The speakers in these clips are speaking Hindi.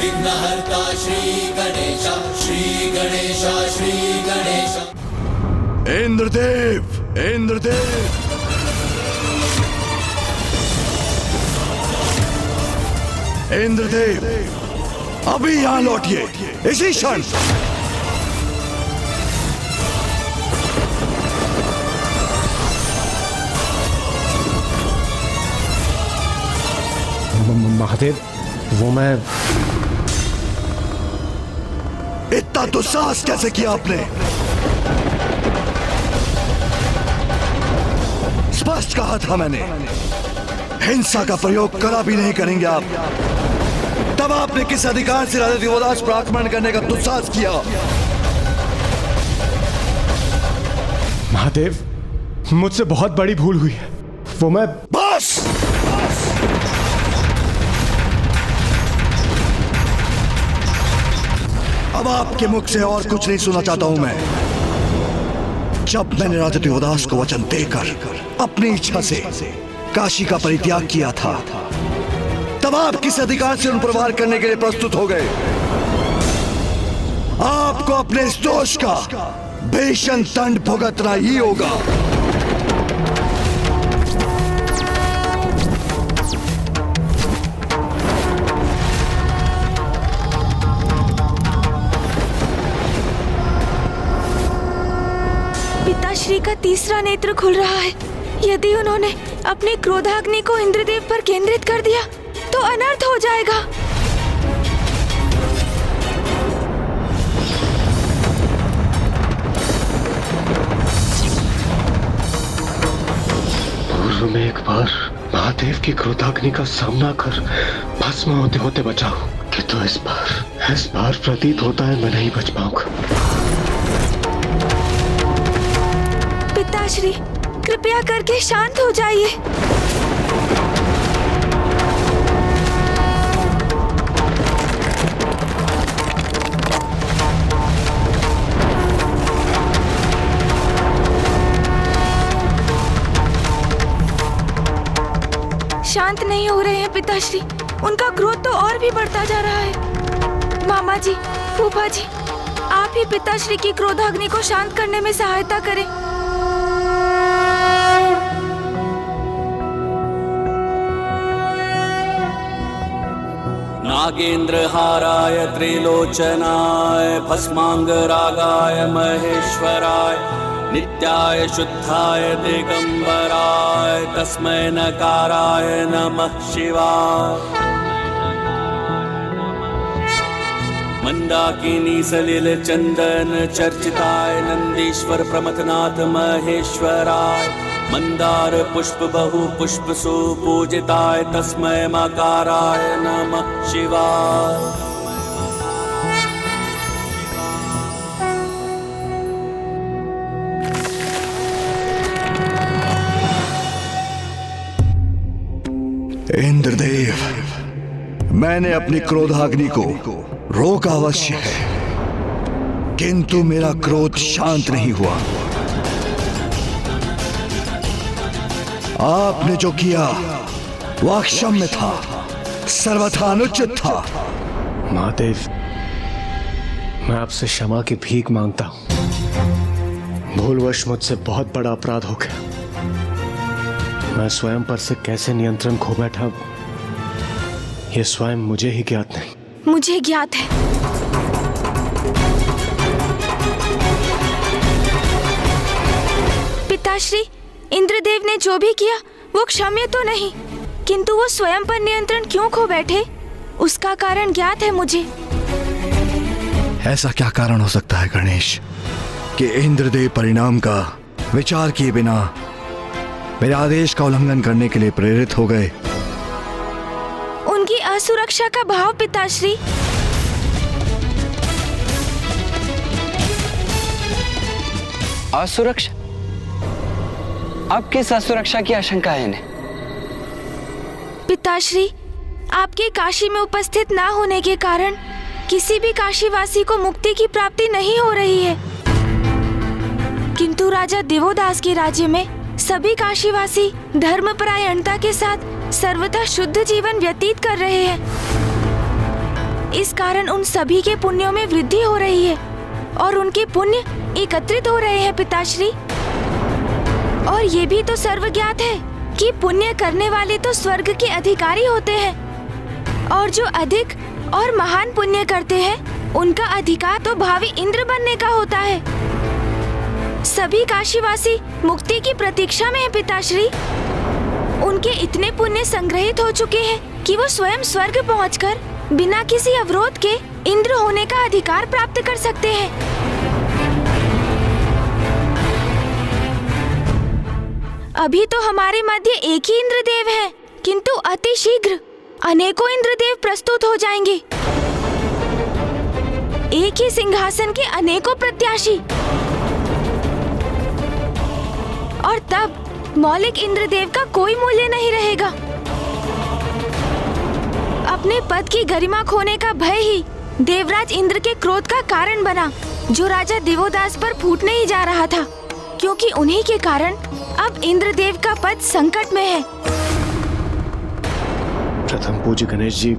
विघ्नहर्ता श्री गणेश, श्री गणेश, श्री गणेश। इंद्रदेव, इंद्रदेव, इंद्रदेव, अभी यहां लौटिए, इसी क्षण। महादेव, वो मैं इतना दुस्साहस कैसे किया आपने? स्पष्ट कहा था मैंने, हिंसा का प्रयोग करा भी नहीं करेंगे आप। तब आपने किस अधिकार से राजा दिवोदास पर आक्रमण करने का दुस्साहस किया? महादेव, मुझसे बहुत बड़ी भूल हुई है। वो मैं बस! अब आपके मुख से और कुछ नहीं सुनना चाहता हूं मैं। जब मैंने राजा दिवोदास को वचन देकर अपनी इच्छा से काशी का परित्याग किया था, तब आप किस अधिकार से उन पर वार करने के लिए प्रस्तुत हो गए? आपको अपने इस दोष का भीषण दंड भुगतना ही होगा। पिताश्री का तीसरा नेत्र खुल रहा है। यदि उन्होंने अपनी क्रोधाग्नि को इंद्रदेव पर केंद्रित कर दिया तो अनर्थ हो जाएगा। पूर्व में एक बार महादेव की क्रोधाग्नि का सामना कर भस्म होते होते बचा हूं, किंतु इस बार प्रतीत होता है मैं नहीं बच पाऊंगा। पिताश्री, कृपया करके शांत हो जाइए। शांत नहीं हो रहे हैं पिताश्री। उनका क्रोध तो और भी बढ़ता जा रहा है। मामा जी, फूफा जी, आप ही पिताश्री की क्रोधाग्नि को शांत करने में सहायता करें। नागेन्द्रहाराय त्रिलोचनाय भस्मांगरागाय महेश्वराय नित्याय शुद्धाय दिगंबराय तस्मै नकाराय नमः शिवाय। मंदाकिनी सलिल चंदन चर्चिताय नंदीश्वर प्रमथनाथ महेश्वराय मंदार पुष्प बहु पुष्प सुपूजिताय तस्मै मकाराय नमः शिवाय। इंद्रदेव, मैंने अपनी क्रोधाग्नि को रोका अवश्य है, किंतु मेरा क्रोध शांत नहीं हुआ। आपने जो किया वह अक्षम्य था, सर्वथा अनुचित था। महादेव, मैं आपसे क्षमा की भीख मांगता हूं। भूलवश मुझसे बहुत बड़ा अपराध हो गया। मैं स्वयं पर से कैसे नियंत्रण खो बैठा, ये स्वयं मुझे ही ज्ञात नहीं। मुझे ज्ञात है। पिताश्री, इंद्रदेव ने जो भी किया वो क्षम्य तो नहीं, किंतु वो स्वयं पर नियंत्रण क्यों खो बैठे, उसका कारण ज्ञात है मुझे। ऐसा क्या कारण हो सकता है गणेश कि इंद्रदेव परिणाम का विचार किए बिना मेरे आदेश का उल्लंघन करने के लिए प्रेरित हो गए? उनकी असुरक्षा का भाव पिताश्री। असुरक्षा? अब किस असुरक्षा की आशंका है इन्हें? पिताश्री, आपके काशी में उपस्थित ना होने के कारण किसी भी काशीवासी को मुक्ति की प्राप्ति नहीं हो रही है, किंतु राजा दिवोदास के राज्य में सभी काशीवासी धर्मपरायणता के साथ सर्वथा शुद्ध जीवन व्यतीत कर रहे हैं। इस कारण उन सभी के पुण्यों में वृद्धि हो रही है और उनके पुण्य एकत्रित हो रहे हैं पिताश्री। और ये भी तो सर्वज्ञात है कि पुण्य करने वाले तो स्वर्ग के अधिकारी होते हैं और जो अधिक और महान पुण्य करते हैं उनका अधिकार तो भावी इंद्र बनने का होता है। सभी काशीवासी मुक्ति की प्रतीक्षा में है पिताश्री। उनके इतने पुण्य संग्रहित हो चुके हैं कि वो स्वयं स्वर्ग पहुंचकर बिना किसी अवरोध के इंद्र होने का अधिकार प्राप्त कर सकते हैं। अभी तो हमारे मध्य एक ही इंद्रदेव है, किंतु अति शीघ्र अनेकों इंद्रदेव प्रस्तुत हो जाएंगे। एक ही सिंहासन के अनेकों प्रत्याशी, और तब मौलिक इंद्रदेव का कोई मूल्य नहीं रहेगा। अपने पद की गरिमा खोने का भय ही देवराज इंद्र के क्रोध का कारण बना, जो राजा दिवोदास पर फूटने ही जा रहा था, क्योंकि उन्हीं के कारण अब इंद्रदेव का पद संकट में है। प्रथम पूज्य गणेश जी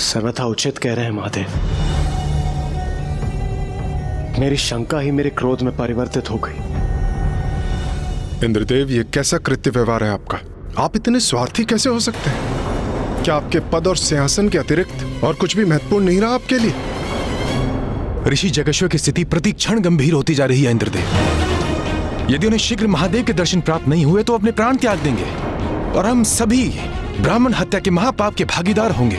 सर्वथा उचित कह रहे हैं महादेव। मेरी शंका ही मेरे क्रोध में परिवर्तित हो गई। इंद्रदेव, ये कैसा कृत्य व्यवहार है आपका? आप इतने स्वार्थी कैसे हो सकते हैं? क्या आपके पद और सिंहासन के अतिरिक्त और कुछ भी महत्वपूर्ण नहीं रहा आपके लिए? ऋषि जगेश्वर की स्थिति प्रति क्षण गंभीर होती जा रही है इंद्रदेव। यदि उन्हें शीघ्र महादेव के दर्शन प्राप्त नहीं हुए तो अपने प्राण त्याग देंगे और हम सभी ब्राह्मण हत्या के महापाप के भागीदार होंगे।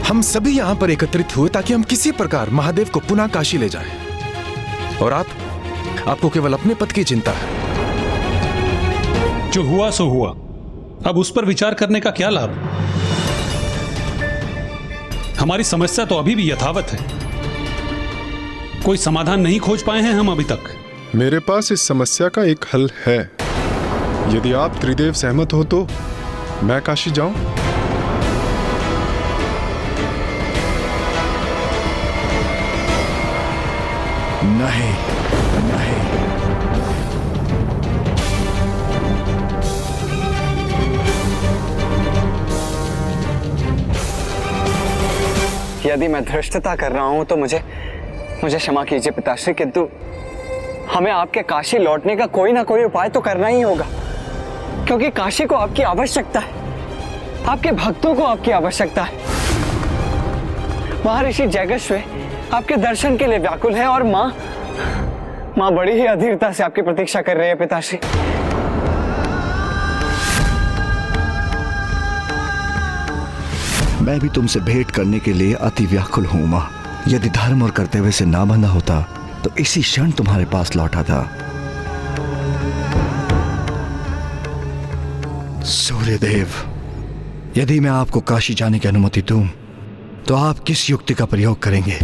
हम सभी यहाँ पर एकत्रित हुए ताकि हम किसी प्रकार महादेव को पुनः काशी ले जाएं। और आपको केवल अपने पद की चिंता है। जो हुआ सो हुआ, अब उस पर विचार करने का क्या लाभ? हमारी समस्या तो अभी भी यथावत है। कोई समाधान नहीं खोज पाए हैं हम अभी तक। मेरे पास इस समस्या का एक हल है। यदि आप त्रिदेव सहमत हो तो मैं काशी जाऊं? नहीं, नहीं। यदि मैं धृष्टता कर रहा हूं तो मुझे क्षमा कीजिए पिताश्री, किंतु हमें आपके काशी लौटने का कोई ना कोई उपाय तो करना ही होगा, क्योंकि काशी को आपकी आवश्यकता है, आपके भक्तों को आपकी आवश्यकता है। महर्षि जगेश्वर आपके दर्शन के लिए व्याकुल है और माँ बड़ी ही अधीरता से आपकी प्रतीक्षा कर रही है पिताश्री। मैं भी तुमसे भेंट करने के लिए अति व्याकुल हूं मां। यदि धर्म और कर्तव्य से ना बंधा होता तो इसी क्षण तुम्हारे पास लौटा था। सूर्यदेव, यदि मैं आपको काशी जाने की अनुमति दूं तो आप किस युक्ति का प्रयोग करेंगे?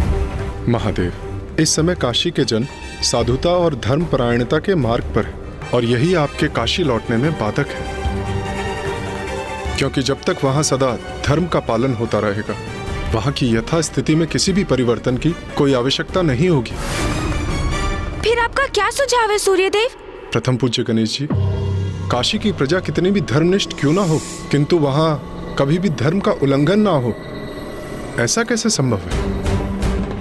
महादेव, इस समय काशी के जन साधुता और धर्म परायणता के मार्ग पर है और यही आपके काशी लौटने में बाधक है, क्योंकि जब तक वहां सदा धर्म का पालन होता रहेगा, वहां की यथा स्थिति में किसी भी परिवर्तन की कोई आवश्यकता नहीं होगी। फिर आपका क्या सुझाव है सूर्यदेव? प्रथम पूज्य गणेश जी, काशी की प्रजा कितनी भी धर्मनिष्ठ क्यों ना हो, किंतु वहां कभी भी धर्म का उल्लंघन ना हो, ऐसा कैसे संभव है?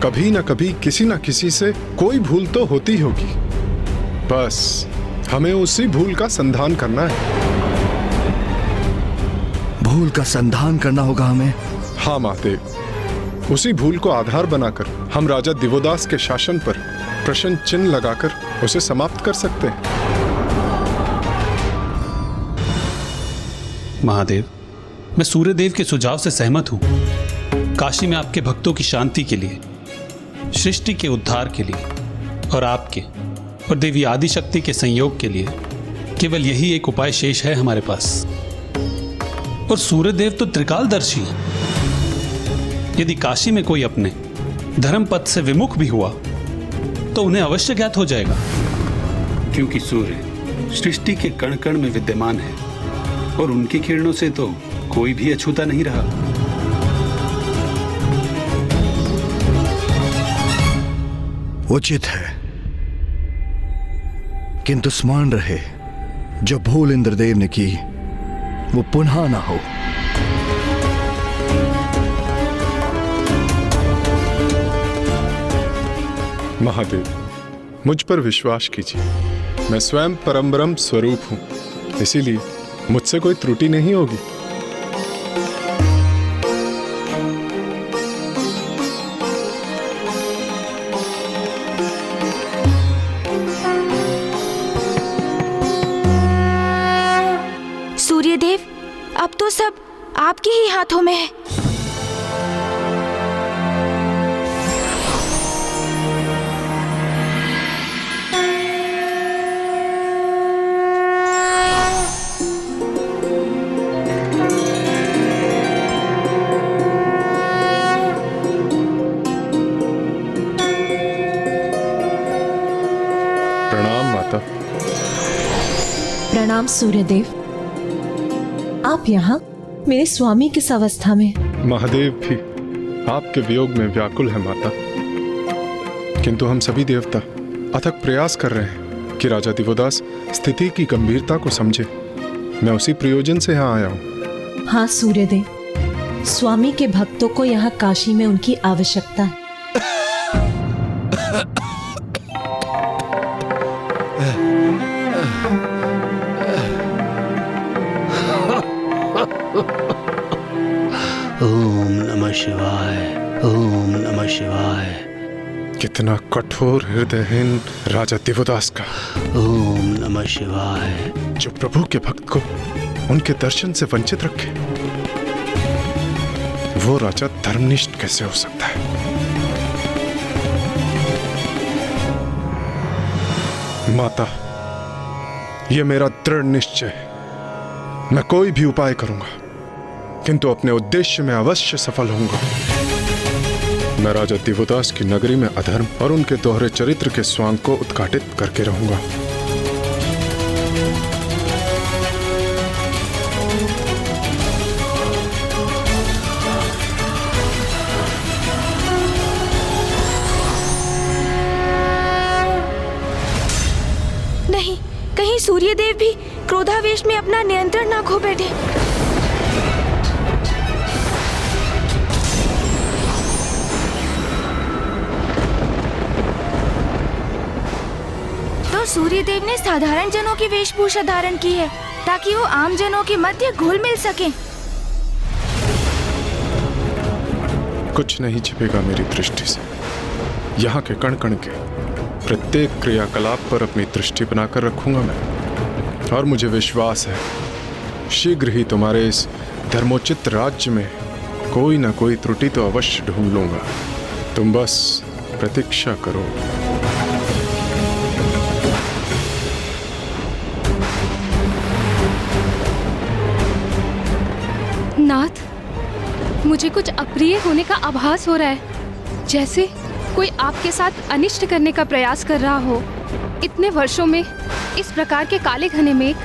कभी ना कभी किसी ना किसी से कोई भूल तो होती होगी। बस हमें उसी भूल का संधान करना है। भूल का संधान करना होगा हमें? हाँ महादेव, उसी भूल को आधार बनाकर हम राजा दिवोदास के शासन पर प्रश्न चिन्ह लगाकर उसे समाप्त कर सकते हैं। महादेव, मैं सूर्यदेव के सुझाव से सहमत हूं। काशी में आपके भक्तों की शांति के लिए, सृष्टि के उद्धार के लिए और आपके और देवी आदिशक्ति के संयोग के लिए केवल यही एक उपाय शेष है हमारे पास। और सूर्यदेव तो त्रिकालदर्शी हैं। यदि काशी में कोई अपने धर्म पथ से विमुख भी हुआ तो उन्हें अवश्य ज्ञात हो जाएगा, क्योंकि सूर्य सृष्टि के कण कण में विद्यमान है और उनकी किरणों से तो कोई भी अछूता नहीं रहा। उचित है, किंतु स्मरण रहे, जो भूल इंद्रदेव ने की वो पुनः ना हो। महादेव, मुझ पर विश्वास कीजिए। मैं स्वयं परम ब्रह्म स्वरूप हूं, इसीलिए मुझसे कोई त्रुटि नहीं होगी। सूर्यदेव, अब तो सब आपके ही हाथों में है। प्रणाम माता। प्रणाम सूर्यदेव। आप यहाँ मेरे स्वामी किस अवस्था में? महादेव भी आपके वियोग में व्याकुल है माता, किंतु हम सभी देवता अथक प्रयास कर रहे हैं कि राजा दिवोदास स्थिति की गंभीरता को समझे। मैं उसी प्रयोजन से यहाँ आया हूँ। हाँ सूर्यदेव, स्वामी के भक्तों को यहाँ काशी में उनकी आवश्यकता है। ओम नमः शिवाय, ओम नमः शिवाय। कितना कठोर हृदयहीन राजा दिवोदास का। ओम नमः शिवाय। जो प्रभु के भक्त को उनके दर्शन से वंचित रखे, वो राजा धर्मनिष्ठ कैसे हो सकता है? माता, ये मेरा दृढ़ निश्चय है। मैं कोई भी उपाय करूंगा, किंतु अपने उद्देश्य में अवश्य सफल होऊंगा। मैं राजा दिवोदास की नगरी में अधर्म और उनके दोहरे चरित्र के स्वांग को उद्घाटित करके रहूंगा। नहीं, कहीं सूर्यदेव भी क्रोधावेश में अपना नियंत्रण ना खो बैठे। तो सूर्यदेव ने साधारण जनों की वेशभूषा धारण की है ताकि वो आम जनों के मध्य घुल मिल सके। कुछ नहीं छिपेगा मेरी दृष्टि से। यहाँ के कण कण के प्रत्येक क्रियाकलाप पर अपनी दृष्टि बनाकर रखूंगा मैं, और मुझे विश्वास है शीघ्र ही तुम्हारे इस धर्मोचित राज्य में कोई ना कोई त्रुटि तो अवश्य ढूंढ लूंगा। तुम बस प्रतीक्षा करो। नाथ, मुझे कुछ अप्रिय होने का आभास हो रहा है, जैसे कोई आपके साथ अनिष्ट करने का प्रयास कर रहा हो। इतने वर्षों में इस प्रकार के काले घने मेघ,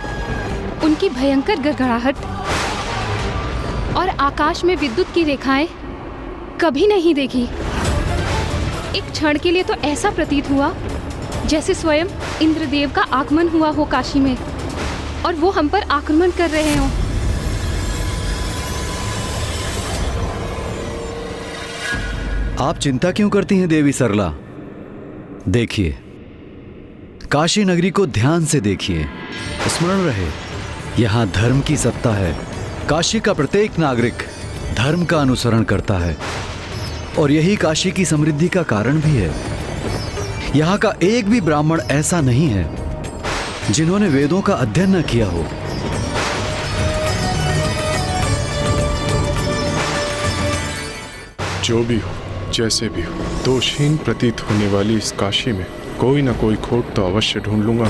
उनकी भयंकर गड़गड़ाहट और आकाश में विद्युत की रेखाएं कभी नहीं देखी। एक क्षण के लिए तो ऐसा प्रतीत हुआ जैसे स्वयं इंद्रदेव का आगमन हुआ हो काशी में और वो हम पर आक्रमण कर रहे हों। आप चिंता क्यों करती हैं देवी सरला? देखिए, काशी नगरी को ध्यान से देखिए। स्मरण रहे, यहाँ धर्म की सत्ता है। काशी का प्रत्येक नागरिक धर्म का अनुसरण करता है और यही काशी की समृद्धि का कारण भी है। यहाँ का एक भी ब्राह्मण ऐसा नहीं है जिन्होंने वेदों का अध्ययन न किया हो। जो भी हो, जैसे भी हो, दोषहीन प्रतीत होने वाली इस काशी में कोई ना कोई खोट तो अवश्य ढूंढ लूंगा।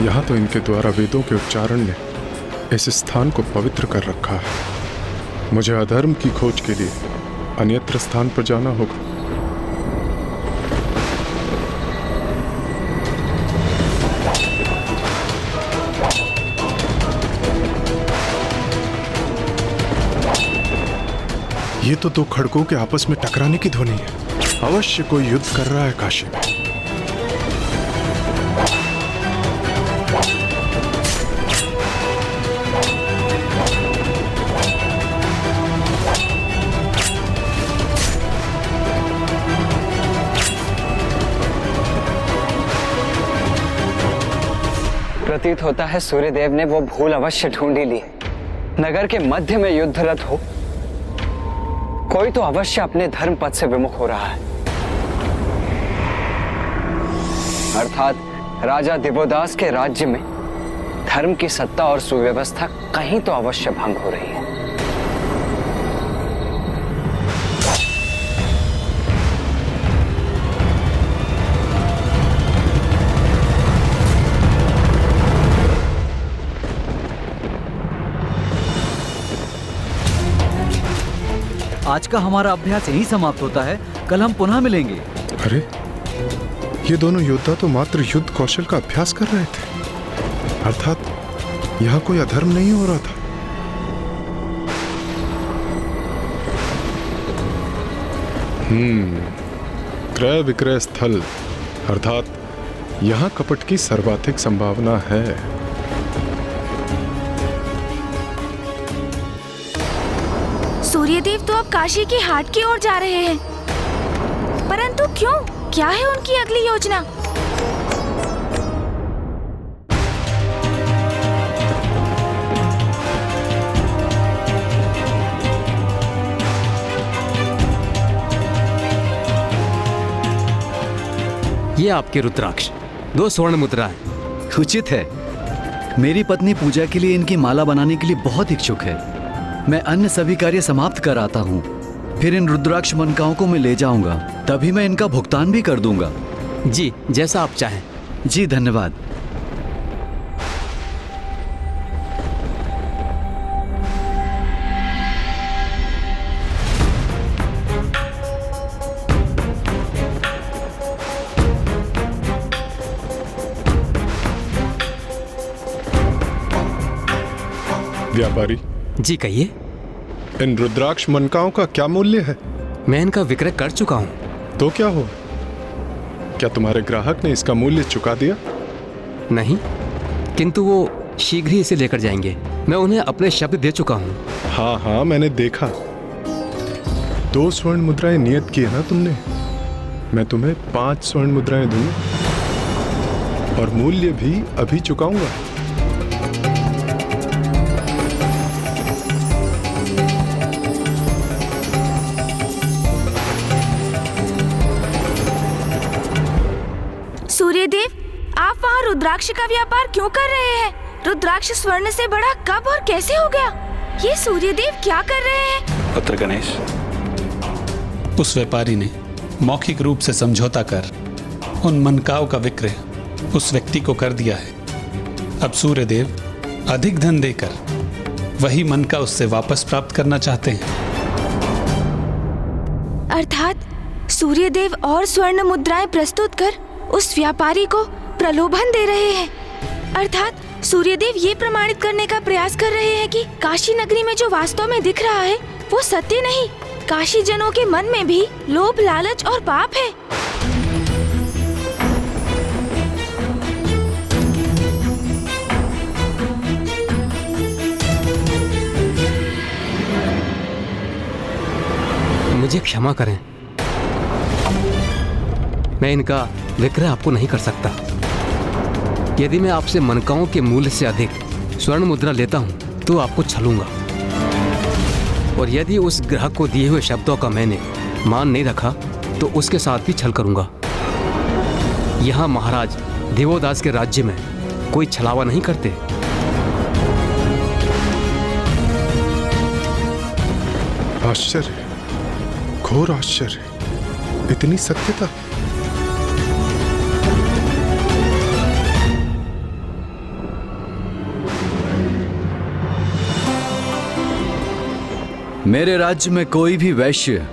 यहाँ तो इनके द्वारा वेदों के उच्चारण ने इस स्थान को पवित्र कर रखा है। मुझे अधर्म की खोज के लिए अन्यत्र स्थान पर जाना होगा। ये तो दो खड़कों के आपस में टकराने की ध्वनि है। अवश्य कोई युद्ध कर रहा है काशी में। प्रतीत होता है सूर्यदेव ने वो भूल अवश्य ढूंढ ही ली। नगर के मध्य में युद्धरत हो कोई तो अवश्य अपने धर्म पथ से विमुख हो रहा है, अर्थात राजा दिवोदास के राज्य में धर्म की सत्ता और सुव्यवस्था कहीं तो अवश्य भंग हो रही है। आज का हमारा अभ्यास यही समाप्त होता है, कल हम पुनः मिलेंगे। अरे ये दोनों योद्धा तो मात्र युद्ध कौशल का अभ्यास कर रहे थे, अर्थात यहाँ कोई अधर्म नहीं हो रहा था। क्रय विक्रय स्थल, अर्थात यहाँ कपट की सर्वाधिक संभावना है। सूर्यदेव तो अब काशी की हाट की ओर जा रहे हैं, परंतु क्यों? क्या है उनकी अगली योजना? ये आपके रुद्राक्ष 2 स्वर्ण मुद्राएं। उचित है। मेरी पत्नी पूजा के लिए इनकी माला बनाने के लिए बहुत इच्छुक है। मैं अन्य सभी कार्य समाप्त कर आता हूँ, फिर इन रुद्राक्ष मनकाओं को मैं ले जाऊंगा, तभी मैं इनका भुगतान भी कर दूंगा। जी, जैसा आप चाहें। जी धन्यवाद। व्यापारी जी कहिए। इन रुद्राक्ष मनकाओं का क्या मूल्य है? मैं इनका विक्रय कर चुका हूँ। तो क्या हुआ? क्या तुम्हारे ग्राहक ने इसका मूल्य चुका दिया? नहीं, किंतु वो शीघ्र ही इसे लेकर जाएंगे। मैं उन्हें अपने शब्द दे चुका हूँ। हाँ हाँ, मैंने देखा। 2 स्वर्ण मुद्राएं नियत की है ना तुमने। मैं तुम्हें 5 स्वर्ण मुद्राएं दूंगा और मूल्य भी अभी चुकाऊंगा। सूर्यदेव, आप वहाँ रुद्राक्ष का व्यापार क्यों कर रहे हैं? रुद्राक्ष स्वर्ण से बड़ा कब और कैसे हो गया? ये सूर्यदेव क्या कर रहे हैं? पुत्र गणेश, उस व्यापारी ने मौखिक रूप से समझौता कर उन मनकाओं का विक्रय उस व्यक्ति को कर दिया है। अब सूर्यदेव अधिक धन देकर वही मनका उससे वापस प्राप्त करना चाहते हैं। अर्थात सूर्यदेव और स्वर्ण मुद्राएं प्रस्तुत कर उस व्यापारी को प्रलोभन दे रहे हैं। अर्थात सूर्यदेव ये प्रमाणित करने का प्रयास कर रहे हैं कि काशी नगरी में जो वास्तव में दिख रहा है वो सत्य नहीं, काशी जनों के मन में भी लोभ, लालच और पाप है। मुझे क्षमा करें, मैं इनका विक्रय आपको नहीं कर सकता। यदि मैं आपसे मनकाओं के मूल्य से अधिक स्वर्ण मुद्रा लेता हूं तो आपको छलूंगा, और यदि उस ग्राहक को दिए हुए शब्दों का मैंने मान नहीं रखा तो उसके साथ भी छल करूंगा। यहां महाराज दिवोदास के राज्य में कोई छलावा नहीं करते। आश्चर्य, घोर आश्चर्य, इतनी सत्यता। मेरे राज्य में कोई भी वैश्य,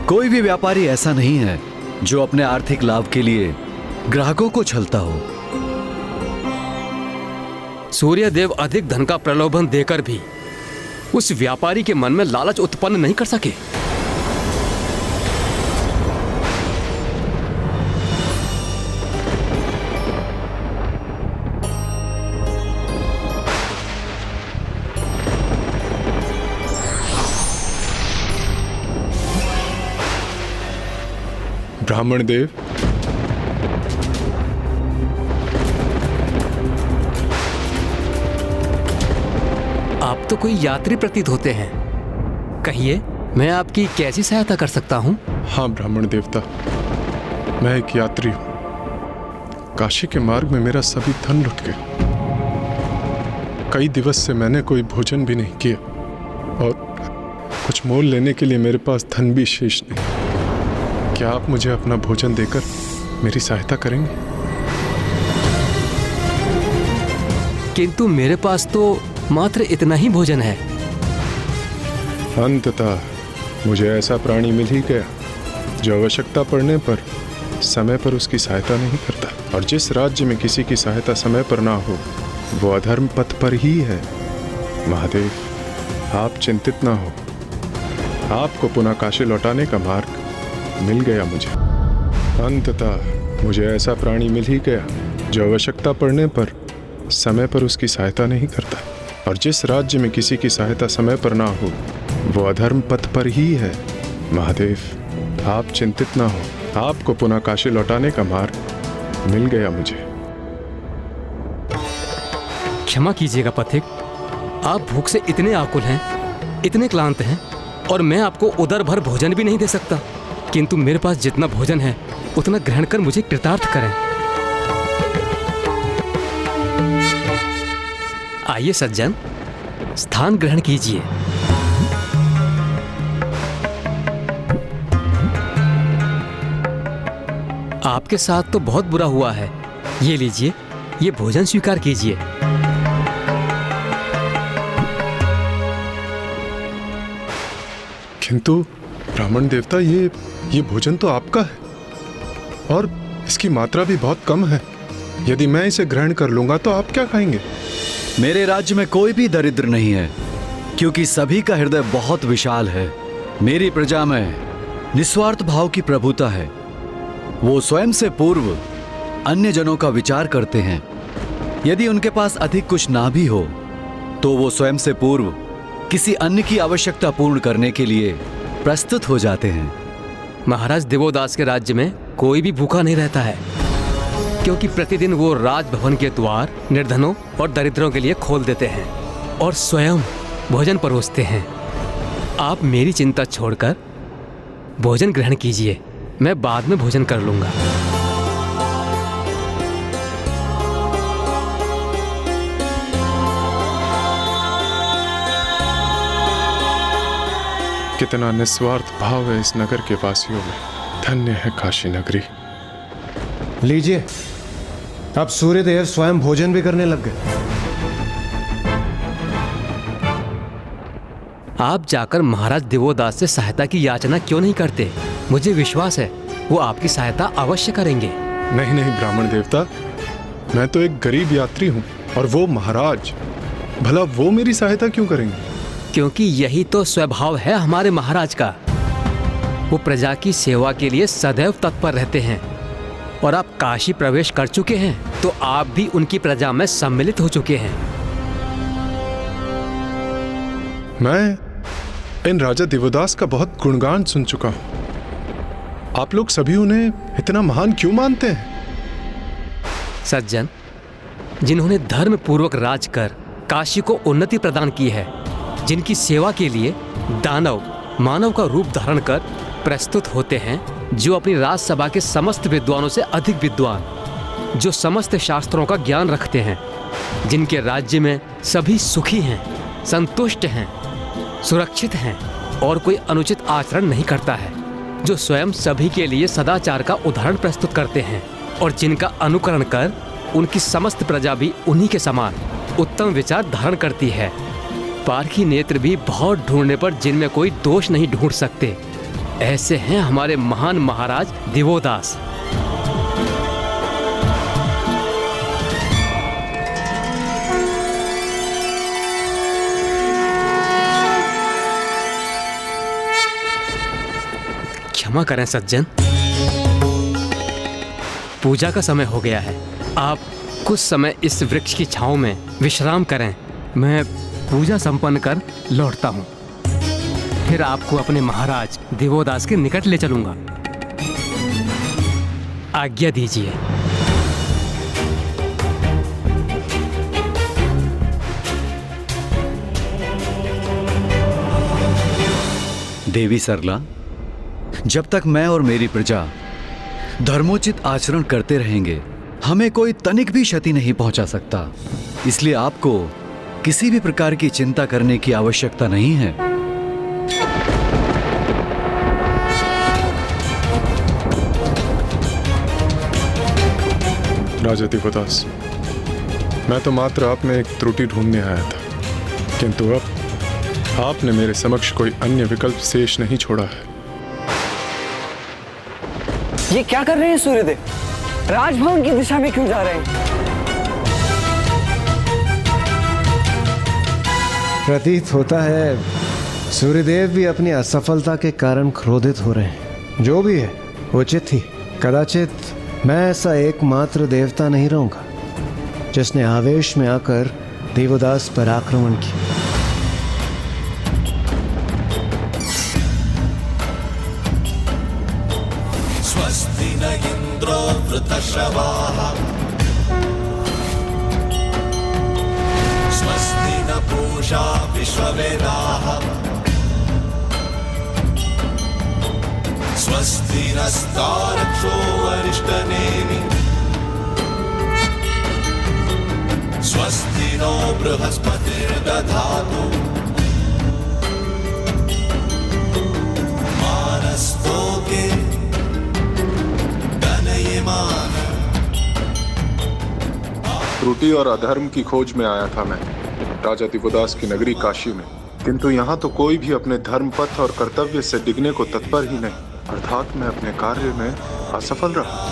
कोई भी व्यापारी ऐसा नहीं है जो अपने आर्थिक लाभ के लिए ग्राहकों को छलता हो। सूर्यदेव अधिक धन का प्रलोभन देकर भी उस व्यापारी के मन में लालच उत्पन्न नहीं कर सके। ब्राह्मण देव, आप तो कोई यात्री प्रतीत होते हैं। कहिए, मैं आपकी कैसी सहायता कर सकता हूँ? हाँ ब्राह्मण देवता, मैं एक यात्री हूँ। काशी के मार्ग में मेरा सभी धन लुट गया। कई दिवस से मैंने कोई भोजन भी नहीं किया और कुछ मोल लेने के लिए मेरे पास धन भी शेष नहीं। क्या आप मुझे अपना भोजन देकर मेरी सहायता करेंगे? किंतु मेरे पास तो मात्र इतना ही भोजन है। अंततः मुझे ऐसा प्राणी मिल ही गया जो आवश्यकता पड़ने पर समय पर उसकी सहायता नहीं करता, और जिस राज्य में किसी की सहायता समय पर ना हो वो अधर्म पथ पर ही है। महादेव, आप चिंतित ना हो, आपको पुनः काशी लौटाने का मार्ग मिल गया मुझे। अंततः मुझे ऐसा प्राणी मिल ही गया जो आवश्यकता पड़ने पर समय पर उसकी सहायता नहीं करता, और जिस राज्य में किसी की सहायता समय पर ना हो वो अधर्म पथ पर ही है। महादेव, आप चिंतित ना हो, आपको पुनः काशी लौटाने का मार्ग मिल गया मुझे। क्षमा कीजिएगा पथिक, आप भूख से इतने आकुल हैं, इतने क्लांत हैं, और मैं आपको उदर भर भोजन भी नहीं दे सकता। किंतु मेरे पास जितना भोजन है उतना ग्रहण कर मुझे कृतार्थ करें। आइए सज्जन, स्थान ग्रहण कीजिए। आपके साथ तो बहुत बुरा हुआ है। ये लीजिए, ये भोजन स्वीकार कीजिए। किंतु ब्राह्मण देवता, ये भोजन तो आपका है और इसकी मात्रा भी बहुत कम है। यदि मैं इसे ग्रहण कर लूंगा तो आप क्या खाएंगे? मेरे राज्य में कोई भी दरिद्र नहीं है, क्योंकि सभी का हृदय बहुत विशाल है। मेरी प्रजा में निस्वार्थ भाव की प्रभुता है। वो स्वयं से पूर्व अन्य जनों का विचार करते हैं। यदि उनके पास अधिक कुछ ना भी हो तो वो स्वयं से पूर्व किसी अन्य की आवश्यकता पूर्ण करने के लिए प्रस्तुत हो जाते हैं। महाराज दिवोदास के राज्य में कोई भी भूखा नहीं रहता है, क्योंकि प्रतिदिन वो राजभवन के द्वार निर्धनों और दरिद्रों के लिए खोल देते हैं और स्वयं भोजन परोसते हैं। आप मेरी चिंता छोड़कर भोजन ग्रहण कीजिए, मैं बाद में भोजन कर लूंगा। कितना निस्वार्थ भाव है इस नगर के वासियों में। धन्य है काशी नगरी। लीजिए, अब सूर्यदेव स्वयं भोजन भी करने लग गए। आप जाकर महाराज दिवोदास से सहायता की याचना क्यों नहीं करते? मुझे विश्वास है वो आपकी सहायता अवश्य करेंगे। नहीं नहीं ब्राह्मण देवता, मैं तो एक गरीब यात्री हूँ और वो महाराज, भला वो मेरी सहायता क्यों करेंगे? क्योंकि यही तो स्वभाव है हमारे महाराज का। वो प्रजा की सेवा के लिए सदैव तत्पर रहते हैं, और आप काशी प्रवेश कर चुके हैं तो आप भी उनकी प्रजा में सम्मिलित हो चुके हैं। मैं इन राजा दिवोदास का बहुत गुणगान सुन चुका हूं। आप लोग सभी उन्हें इतना महान क्यों मानते हैं? सज्जन, जिन्होंने धर्म पूर्वक राज कर काशी को उन्नति प्रदान की है, जिनकी सेवा के लिए दानव मानव का रूप धारण कर प्रस्तुत होते हैं, जो अपनी राजसभा के समस्त विद्वानों से अधिक विद्वान, जो समस्त शास्त्रों का ज्ञान रखते हैं, जिनके राज्य में सभी सुखी हैं, संतुष्ट हैं, सुरक्षित हैं और कोई अनुचित आचरण नहीं करता है, जो स्वयं सभी के लिए सदाचार का उदाहरण प्रस्तुत करते हैं और जिनका अनुकरण कर उनकी समस्त प्रजा भी उन्हीं के समान उत्तम विचार धारण करती है। पारखी नेत्र भी बहुत ढूंढने पर जिनमें कोई दोष नहीं ढूंढ सकते, ऐसे हैं हमारे महान महाराज दिवोदास। क्षमा करें सज्जन, पूजा का समय हो गया है। आप कुछ समय इस वृक्ष की छांव में विश्राम करें, मैं पूजा संपन्न कर लौटता हूँ। फिर आपको अपने महाराज दिवोदास के निकट ले चलूंगा। आज्ञा दीजिए। देवी सरला, जब तक मैं और मेरी प्रजा धर्मोचित आचरण करते रहेंगे, हमें कोई तनिक भी क्षति नहीं पहुंचा सकता। इसलिए आपको किसी भी प्रकार की चिंता करने की आवश्यकता नहीं है। राजा दिवोदास, मैं तो मात्र आप में एक त्रुटि ढूंढने आया था, किंतु अब आपने मेरे समक्ष कोई अन्य विकल्प शेष नहीं छोड़ा है। ये क्या कर रहे हैं सूर्यदेव? राजभवन की दिशा में क्यों जा रहे हैं? प्रतीत होता है सूर्यदेव भी अपनी असफलता के कारण क्रोधित हो रहे हैं। जो भी है उचित ही। कदाचित मैं ऐसा एकमात्र देवता नहीं रहूंगा जिसने आवेश में आकर देवदास पर आक्रमण किया। स्वस्ति न इंद्रो वृतश्रवाः स्वस्ति न पूषा विश्ववेदाः स्वस्ति नस्तारक्षो अरिष्टनेमिः स्वस्ति नो बृहस्पतिर्दधातु मानस्तोके गणयमान। त्रुटि और अधर्म की खोज में आया था मैं राजा दिवोदास की नगरी काशी में, किंतु यहाँ तो कोई भी अपने धर्म पथ और कर्तव्य से डिगने को तत्पर ही नहीं, अर्थात मैं अपने कार्य में असफल रहा।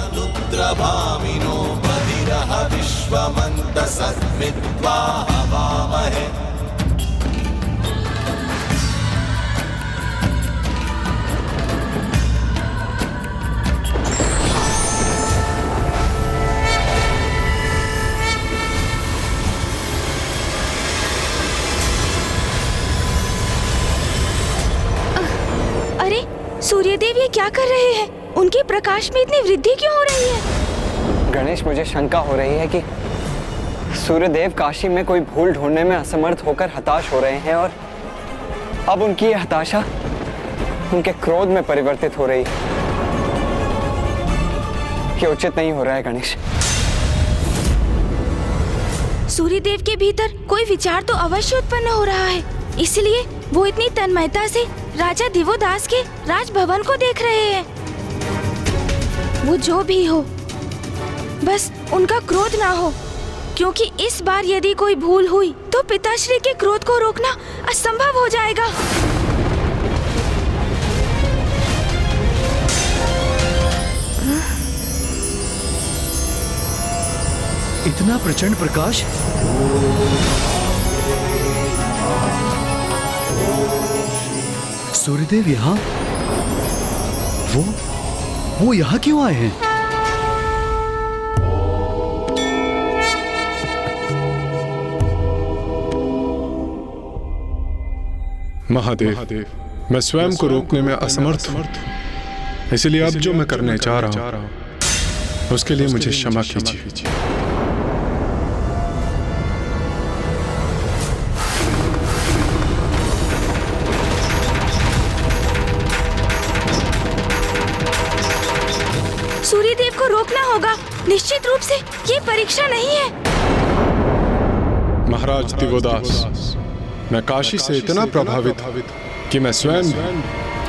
अरे सूर्यदेव ये क्या कर रहे हैं? उनके प्रकाश में इतनी वृद्धि क्यों हो रही है? गणेश, मुझे शंका हो रही है कि सूर्यदेव काशी में कोई भूल ढूंढने में असमर्थ होकर हताश हो रहे हैं और अब उनकी यह हताशा उनके क्रोध में परिवर्तित हो रही है। ये उचित नहीं हो रहा है गणेश। सूर्यदेव के भीतर कोई विचार तो अवश्य उत्पन्न हो रहा है, इसलिए वो इतनी तन्मयता से राजा दिवोदास के राजभवन को देख रहे हैं। वो जो भी हो, बस उनका क्रोध ना हो, क्योंकि इस बार यदि कोई भूल हुई तो पिताश्री के क्रोध को रोकना असंभव हो जाएगा। इतना प्रचंड प्रकाश! सूर्यदेव यहाँ? वो यहाँ क्यों आए हैं? महादेव, मैं स्वयं को रोकने में असमर्थ हूँ, इसलिए अब जो मैं करने जा रहा हूँ उसके लिए मुझे क्षमा कीजिए। सूर्यदेव को रोकना होगा, निश्चित रूप से ये परीक्षा नहीं है। महाराज दिवोदास, मैं काशी से इतना प्रभावित हूँ कि मैं स्वयं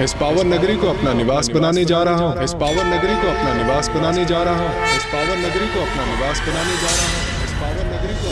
इस पावन नगरी को अपना निवास बनाने जा रहा हूँ। इस पावन नगरी को अपना निवास बनाने जा रहा हूँ। इस पावन नगरी को अपना निवास बनाने जा रहा हूँ। इस पावन नगरी को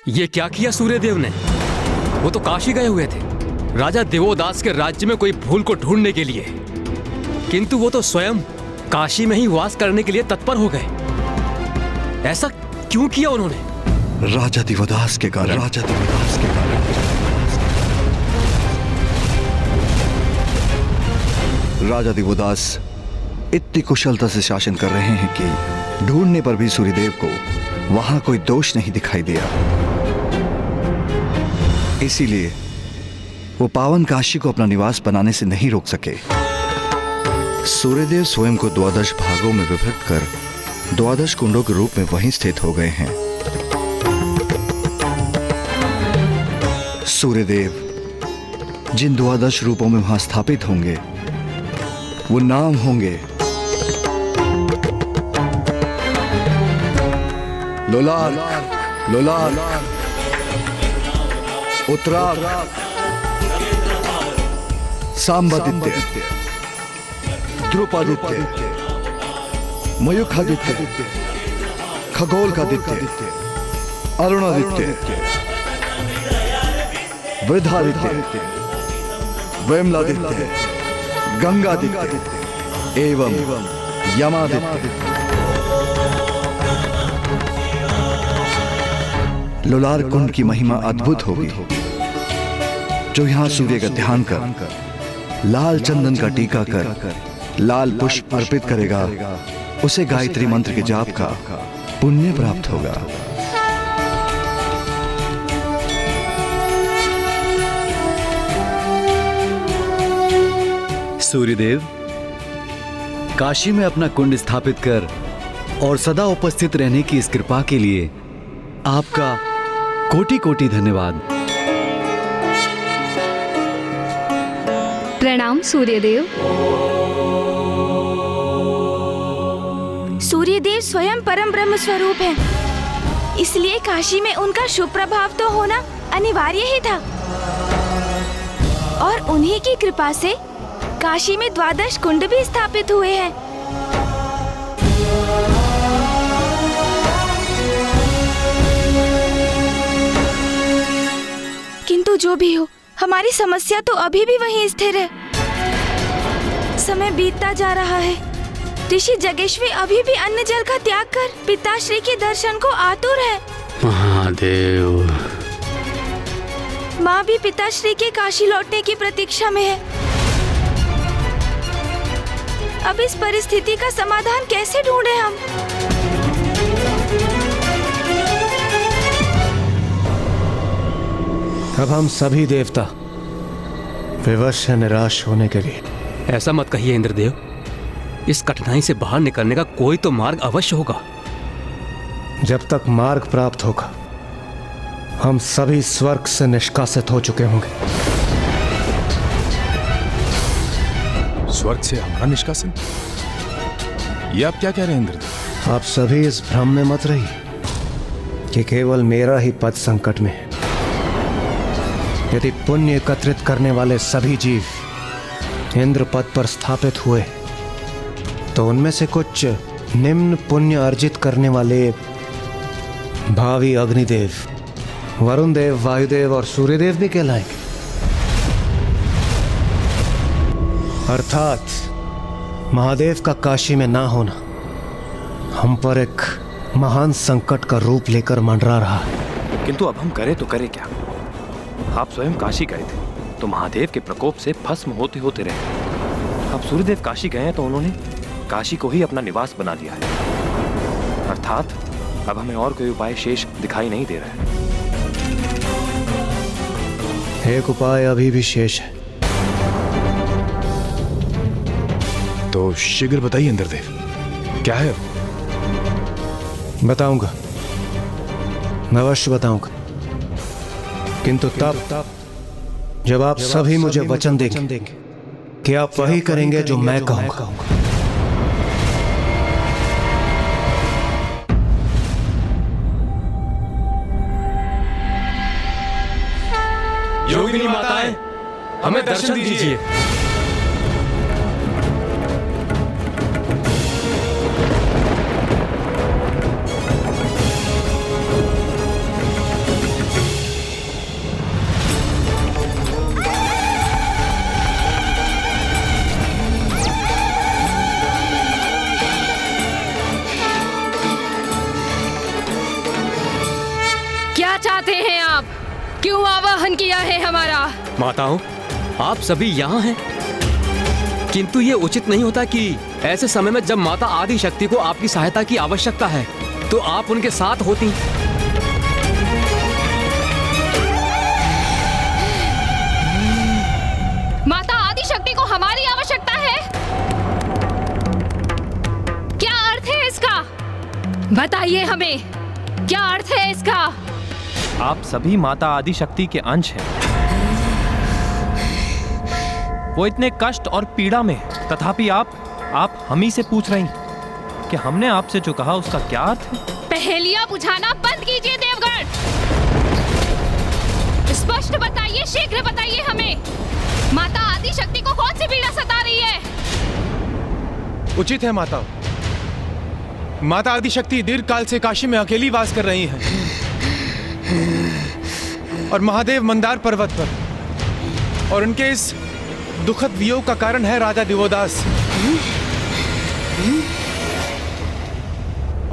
ये क्या किया सूर्यदेव ने? वो तो काशी गए हुए थे राजा देवोदास के राज्य में कोई भूल को ढूंढने के लिए, किंतु वो तो स्वयं काशी में ही वास करने के लिए तत्पर हो गए। ऐसा क्यों किया उन्होंने? राजा दिवोदास के कारण। राजा दिवोदास के कारण। राजा दिवोदास इतनी कुशलता से शासन कर रहे हैं कि ढूंढने पर भी सूर्यदेव को वहां कोई दोष नहीं दिखाई दिया। इसीलिए वो पावन काशी को अपना निवास बनाने से नहीं रोक सके। सूर्यदेव स्वयं को 12 भागों में विभक्त कर 12 कुंडों के रूप में वहीं स्थित हो गए हैं। सूर्यदेव जिन 12 रूपों में वहां स्थापित होंगे वो नाम होंगे लोलार्क, लोलार्क, उत्तरार्क, सांबादित्य, ध्रुपादित्य, मयूखादित्य, खगोलकादित्य, अरुणादित्य, वृद्धादित्य, वैमलादित्य, गंगादित्य एवं यमादित्य। लोलार कुंड की महिमा अद्भुत होगी। जो यहां सूर्य का ध्यान कर लाल चंदन का टीका कर लाल पुष्प अर्पित करेगा, उसे गायत्री मंत्र के जाप का पुण्य प्राप्त होगा। सूर्यदेव, काशी में अपना कुंड स्थापित कर और सदा उपस्थित रहने की इस कृपा के लिए आपका कोटि कोटि धन्यवाद। प्रणाम सूर्यदेव। सूर्यदेव स्वयं परम ब्रह्म स्वरूप हैं, इसलिए काशी में उनका शुभ प्रभाव तो होना अनिवार्य ही था। और उन्हीं की कृपा से काशी में 12 कुंड भी स्थापित हुए हैं। किंतु जो भी हो, हमारी समस्या तो अभी भी वहीं स्थिर है। समय बीतता जा रहा है। ऋषि जगेश्वी अभी भी अन्न जल का त्याग कर पिताश्री के दर्शन को आतुर है। महादेव। माँ भी पिताश्री के काशी लौटने की प्रतीक्षा में है। अब इस परिस्थिति का समाधान कैसे ढूंढे हम? अब हम सभी देवता विवश हैं निराश होने के लिए। ऐसा मत कहिए इंद्रदेव, इस कठिनाई से बाहर निकलने का कोई तो मार्ग अवश्य होगा। जब तक मार्ग प्राप्त होगा, हम सभी स्वर्ग से निष्कासित हो चुके होंगे। स्वर्ग से हमारा निष्कासन? ये आप क्या कह रहे हैं इंद्रदेव? आप सभी इस भ्रम में मत रहिए कि केवल मेरा ही पद संकट में है। यदि पुण्य एकत्रित करने वाले सभी जीव इंद्र पद पर स्थापित हुए तो उनमें से कुछ निम्न पुण्य अर्जित करने वाले भावी अग्निदेव, वरुण देव, वायुदेव और सूर्यदेव भी कहलाएंगे। अर्थात महादेव का काशी में ना होना हम पर एक महान संकट का रूप लेकर मंडरा रहा है। किंतु अब हम करें तो करें क्या? आप स्वयं काशी गए थे तो महादेव के प्रकोप से भस्म होते होते रहे। अब सूर्यदेव काशी गए हैं तो उन्होंने काशी को ही अपना निवास बना लिया है। अर्थात अब हमें और कोई उपाय शेष दिखाई नहीं दे रहा है। एक उपाय अभी भी शेष है। तो शीघ्र बताइए इंद्रदेव, क्या है वो? बताऊंगा, मैं अवश्य बताऊंगा, किंतु तब जब आप सभी मुझे वचन देंगे कि आप वही करेंगे जो मैं कहूंगा। योगिनी माताएं, हमें दर्शन दीजिए। क्यों आवाहन किया है हमारा? माताओं, आप सभी यहाँ हैं, किंतु ये उचित नहीं होता कि ऐसे समय में जब माता आदि शक्ति को आपकी सहायता की आवश्यकता है तो आप उनके साथ होती। माता आदि शक्ति को हमारी आवश्यकता है? क्या अर्थ है इसका? बताइए हमें, क्या अर्थ है इसका? आप सभी माता आदि शक्ति के अंश हैं। वो इतने कष्ट और पीड़ा में, तथापि आप हम ही से पूछ रही कि हमने आपसे जो कहा उसका क्या अर्थ है? पहेलियां बुझाना बंद कीजिए देवगण। स्पष्ट बताइए, शीघ्र बताइए हमें, माता आदि शक्ति को कौन सी पीड़ा सता रही है? उचित है माताओं, माता आदि शक्ति दीर्घ काल से काशी में अकेली वास कर रही हैं और महादेव मंदार पर्वत पर, और उनके इस दुखद वियोग का कारण है राजा दिवोदास।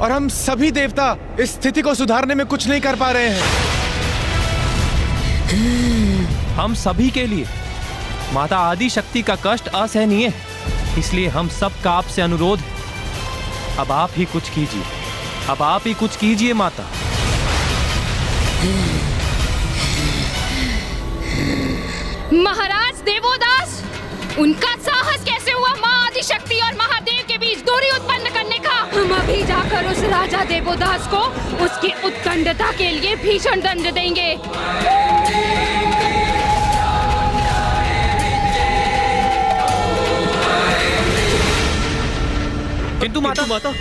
और हम सभी देवता इस स्थिति को सुधारने में कुछ नहीं कर पा रहे हैं। हम सभी के लिए माता आदि शक्ति का कष्ट असहनीय है, इसलिए हम सब का आपसे अनुरोध है, अब आप ही कुछ कीजिए, अब आप ही कुछ कीजिए माता। महाराज देवोदास, उनका साहस कैसे हुआ माँ आदि शक्ति और महादेव के बीच दूरी उत्पन्न करने का? हम अभी जाकर उस राजा देवोदास को उसकी उत्कंठता के लिए भीषण दंड देंगे। किंतु माता,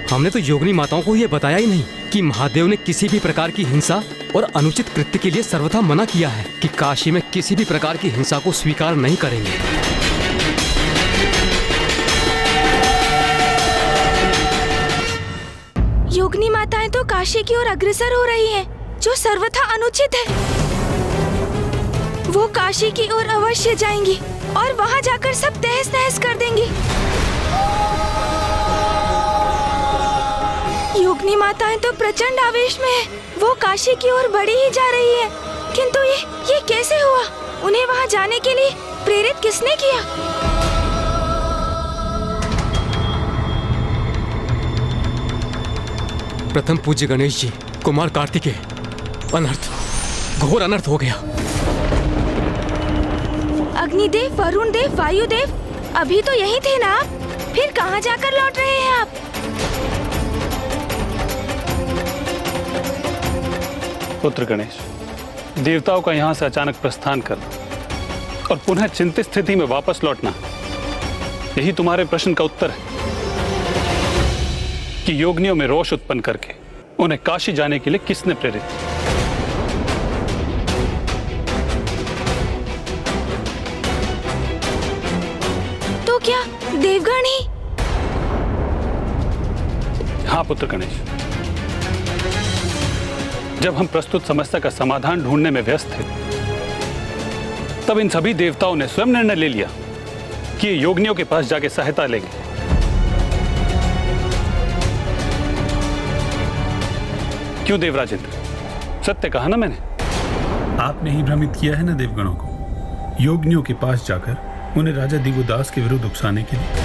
हमने तो योगिनी माताओं को यह बताया ही नहीं कि महादेव ने किसी भी प्रकार की हिंसा और अनुचित कृत्य के लिए सर्वथा मना किया है, कि काशी में किसी भी प्रकार की हिंसा को स्वीकार नहीं करेंगे। योगिनी माताएं तो काशी की ओर अग्रसर हो रही हैं, जो सर्वथा अनुचित है। वो काशी की ओर अवश्य जाएंगी और वहाँ जाकर सब तहस नहस कर देंगी। योगिनी माताएं तो प्रचंड आवेश में है, वो काशी की ओर बढ़ी ही जा रही है। किंतु ये कैसे हुआ? उन्हें वहाँ जाने के लिए प्रेरित किसने किया? प्रथम पूज्य गणेश जी, कुमार कार्तिकेय, अनर्थ, घोर अनर्थ हो गया। अग्निदेव, वरुण देव, वायुदेव, अभी तो यही थे ना आप? फिर कहाँ जाकर लौट रहे हैं आप? पुत्र गणेश, देवताओं का यहाँ से अचानक प्रस्थान करना और पुनः चिंतित स्थिति में वापस लौटना, यही तुम्हारे प्रश्न का उत्तर है कि योगिनियों में रोष उत्पन्न करके उन्हें काशी जाने के लिए किसने प्रेरित किया। तो क्या देवगण ही? हाँ पुत्र गणेश, जब हम प्रस्तुत समस्या का समाधान ढूंढने में व्यस्त थे, तब इन सभी देवताओं ने स्वयं निर्णय ले लिया कि ये योगिनियों के पास जाके सहायता लेंगे। क्यों देवराजेंद्र, सत्य कहा ना मैंने? आपने ही भ्रमित किया है ना देवगणों को, योगिनियों के पास जाकर उन्हें राजा दिवोदास के विरुद्ध उकसाने के लिए।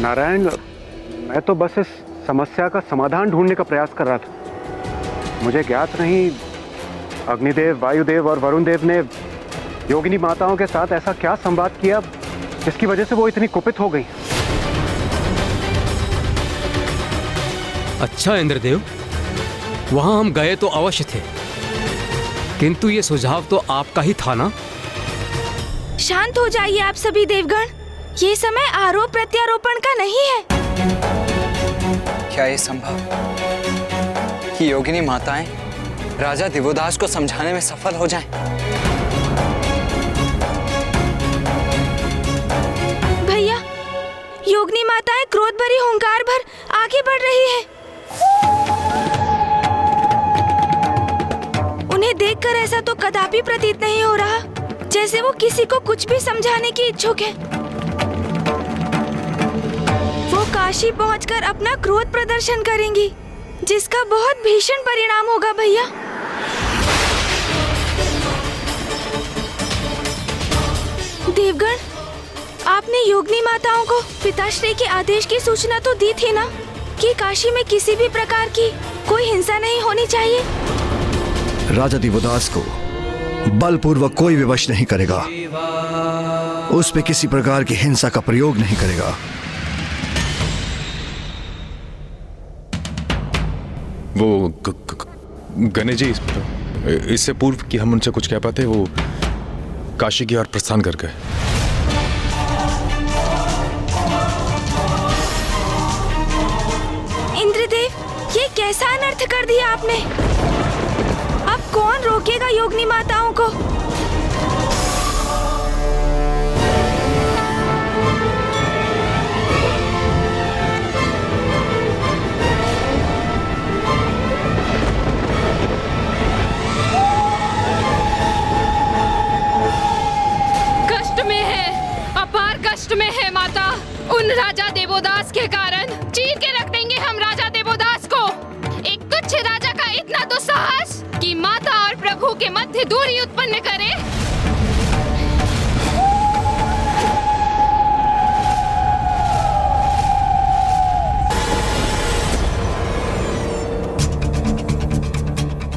नारायण, मैं तो बस इस समस्या का समाधान ढूंढने का प्रयास कर रहा था। मुझे ज्ञात नहीं अग्निदेव, वायुदेव और वरुण देव ने योगिनी माताओं के साथ ऐसा क्या संवाद किया जिसकी वजह से वो इतनी कुपित हो गई। अच्छा इंद्रदेव, वहां हम गए तो अवश्य थे, किंतु ये सुझाव तो आपका ही था ना? शांत हो जाइए आप सभी देवगण, ये समय आरोप प्रत्यारोपण का नहीं है। क्या ये संभव कि योगिनी माताएं राजा दिवोदास को समझाने में सफल हो जाएं? भैया, योगिनी माताएं क्रोध भरी हुंकार भर आगे बढ़ रही है। उन्हें देखकर ऐसा तो कदापि प्रतीत नहीं हो रहा जैसे वो किसी को कुछ भी समझाने की इच्छुक है। वो काशी पहुंचकर अपना क्रोध प्रदर्शन करेंगी, जिसका बहुत भीषण परिणाम होगा भैया। देवगण, आपने योगिनी माताओं को पिताश्री के आदेश की सूचना तो दी थी ना कि काशी में किसी भी प्रकार की कोई हिंसा नहीं होनी चाहिए। राजा दिवोदास को बलपूर्वक कोई विवश नहीं करेगा, उस पे किसी प्रकार की हिंसा का प्रयोग नहीं करेगा। वो गणेश जी, इससे पूर्व कि हम उनसे कुछ कह पाते, वो काशी की ओर प्रस्थान कर गए। इंद्रदेव, ये कैसा अनर्थ कर दिया आपने? अब कौन रोकेगा योगिनी माताओं को? कष्ट में है माता। उन राजा देवोदास के कारण चीर के रख देंगे हम राजा देवोदास को। एक तुच्छ राजा का इतना दुस्साहस कि माता और प्रभु के मध्य दूरी उत्पन्न करे।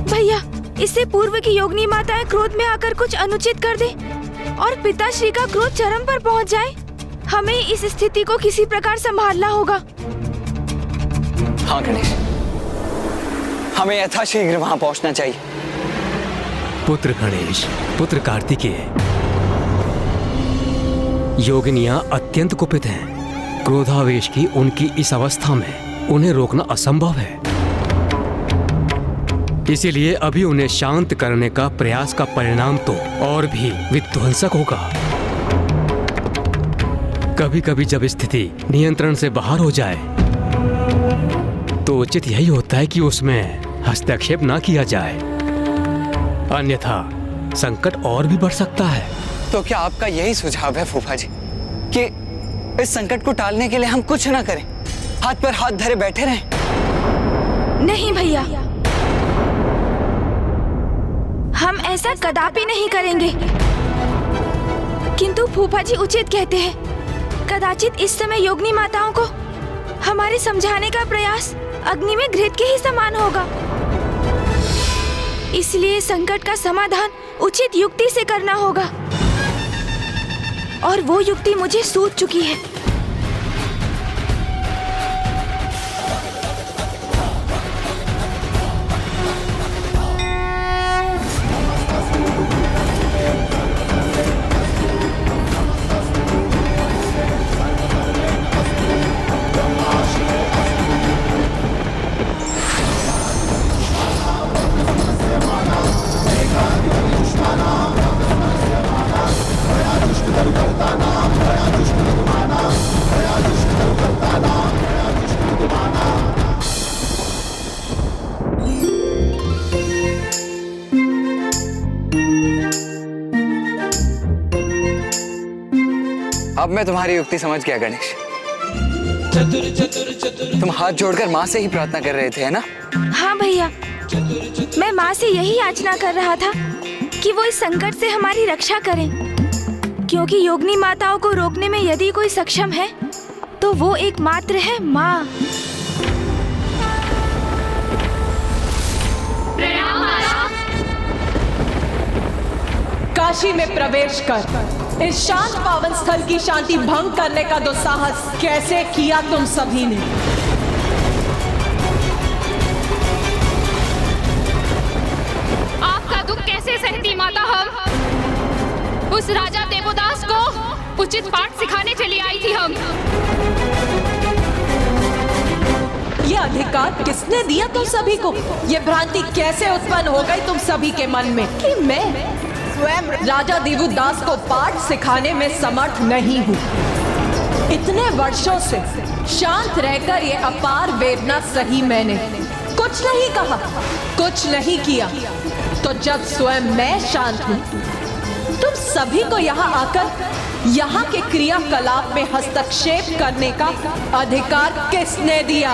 भैया, इससे पूर्व की योगिनी माताएं क्रोध में आकर कुछ अनुचित कर दे और पिताश्री का क्रोध चरम पर पहुंच जाए, हमें इस स्थिति को किसी प्रकार संभालना होगा। हाँ गणेश, हमें यथाशीघ्र वहां पहुंचना चाहिए। पुत्र गणेश, पुत्र कार्तिकेय, योगिनियां अत्यंत कुपित हैं। क्रोधावेश की उनकी इस अवस्था में उन्हें रोकना असंभव है। इसीलिए अभी उन्हें शांत करने का प्रयास का परिणाम तो और भी विध्वंसक होगा। कभी कभी जब स्थिति नियंत्रण से बाहर हो जाए तो उचित यही होता है कि उसमें हस्तक्षेप ना किया जाए, अन्यथा संकट और भी बढ़ सकता है। तो क्या आपका यही सुझाव है फूफा जी कि इस संकट को टालने के लिए हम कुछ ना करें, हाथ पर हाथ धरे बैठे रहें? नहीं भैया, हम ऐसा कदापि नहीं करेंगे। किंतु फूफा जी उचित कहते हैं, कदाचित इस समय योगिनी माताओं को हमारे समझाने का प्रयास अग्नि में घृत के ही समान होगा। इसलिए संकट का समाधान उचित युक्ति से करना होगा, और वो युक्ति मुझे सूझ चुकी है। अब मैं तुम्हारी युक्ति समझ गया गणेश। तुम हाथ जोड़कर माँ से ही प्रार्थना कर रहे थे, है ना? हाँ भैया, मैं माँ से यही याचना कर रहा था कि वो इस संकट से हमारी रक्षा करें, क्योंकि योगिनी माताओं को रोकने में यदि कोई सक्षम है तो वो एकमात्र है माँ। काशी में प्रवेश कर इस शांत पावन स्थल की शांति भंग करने का दुस्साहस कैसे किया तुम सभी ने? आपका दुख कैसे सहती माता? हम उस राजा देवोदास को उचित पाठ सिखाने चली आई थी। हम ये अधिकार किसने दिया तुम सभी को? ये भ्रांति कैसे उत्पन्न हो गई तुम सभी के मन में कि मैं स्वयं राजा देवोदास को पाठ सिखाने में समर्थ नहीं हूँ? इतने वर्षों से शांत रहकर ये अपार वेदना सही मैंने, कुछ नहीं कहा, कुछ नहीं किया। तो जब स्वयं मैं शांत हूँ, तुम सभी को यहाँ आकर यहाँ के क्रियाकलाप में हस्तक्षेप करने का अधिकार किसने दिया?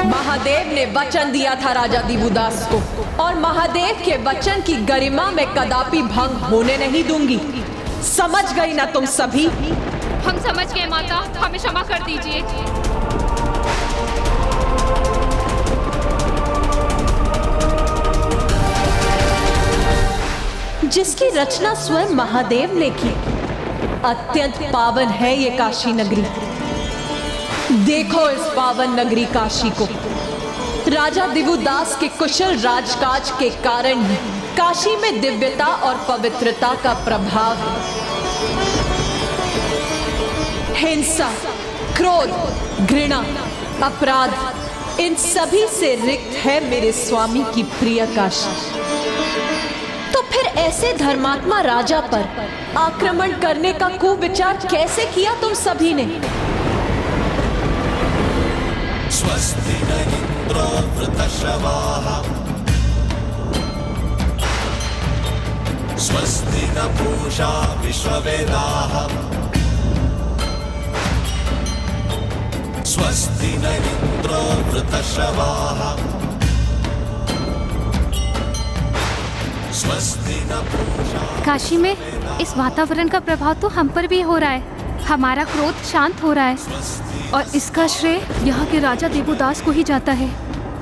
महादेव ने वचन दिया था राजा दिवुदास को, और महादेव के वचन की गरिमा में कदापि भंग होने नहीं दूंगी। समझ गई ना तुम सभी? हम समझ गए माता, हमें क्षमा कर दीजिए। जिसकी रचना स्वयं महादेव ने की, अत्यंत पावन है ये काशी नगरी। देखो इस पावन नगरी काशी को। राजा दिवुदास के कुशल राजकाज के कारण ही काशी में दिव्यता और पवित्रता का प्रभाव है। हिंसा, क्रोध, घृणा, अपराध, इन सभी से रिक्त है मेरे स्वामी की प्रिय काशी। तो फिर ऐसे धर्मात्मा राजा पर आक्रमण करने का कुविचार कैसे किया तुम सभी ने? स्वस्ति न इंद्रो वृतश्रवाः स्वस्ति न पूषा विश्ववेदाः स्वस्ति न इंद्रो वृतश्रवाः स्वस्ति न पूषा। काशी में इस वातावरण का प्रभाव तो हम पर भी हो रहा है। हमारा क्रोध शांत हो रहा है और इसका श्रेय यहाँ के राजा दिवुदास को ही जाता है।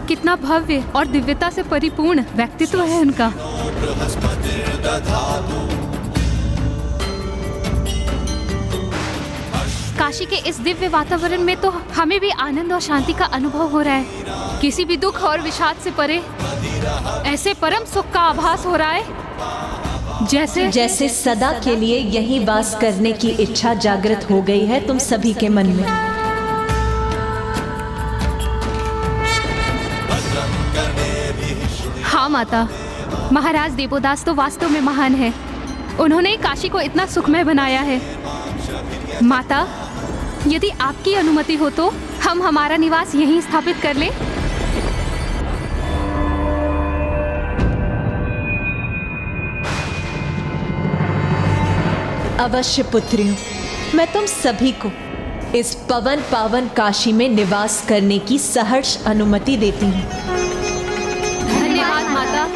कितना भव्य और दिव्यता से परिपूर्ण व्यक्तित्व है उनका। काशी के इस दिव्य वातावरण में तो हमें भी आनंद और शांति का अनुभव हो रहा है। किसी भी दुख और विषाद से परे ऐसे परम सुख का आभास हो रहा है जैसे सदा के लिए यहीं वास करने की इच्छा जागृत हो गई है तुम सभी के मन में। हाँ माता, महाराज देवोदास तो वास्तव में महान है। उन्होंने काशी को इतना सुखमय बनाया है। माता, यदि आपकी अनुमति हो तो हम हमारा निवास यहीं स्थापित कर लें। अवश्य पुत्रियों, मैं तुम सभी को इस पवन पावन काशी में निवास करने की सहर्ष अनुमति देती हूँ। धन्यवाद माता।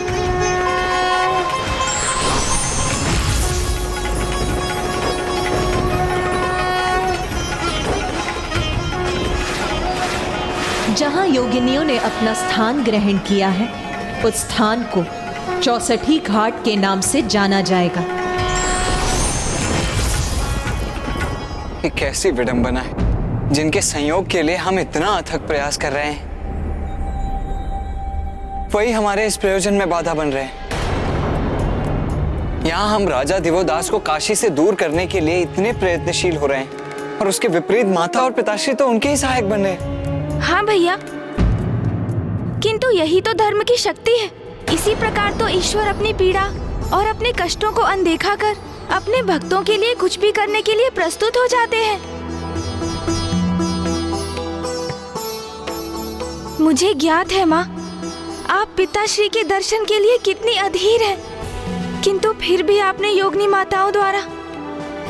जहाँ योगिनियों ने अपना स्थान ग्रहण किया है, उस स्थान को 64 घाट के नाम से जाना जाएगा। ये कैसी विडंबना है, जिनके संयोग के लिए हम इतना अथक प्रयास कर रहे हैं, वही हमारे इस प्रयोजन में बाधा बन रहे हैं। यहाँ हम राजा दिवोदास को काशी से दूर करने के लिए इतने प्रयत्नशील हो रहे हैं और उसके विपरीत माता और पिताश्री तो उनके ही सहायक बन रहे। हाँ भैया, किंतु यही तो धर्म की शक्ति है। इसी प्रकार तो ईश्वर अपनी पीड़ा और अपने कष्टों को अनदेखा कर अपने भक्तों के लिए कुछ भी करने के लिए प्रस्तुत हो जाते हैं। मुझे ज्ञात है माँ, आप पिताश्री के दर्शन के लिए कितनी अधीर हैं, किंतु फिर भी आपने योगिनी माताओं द्वारा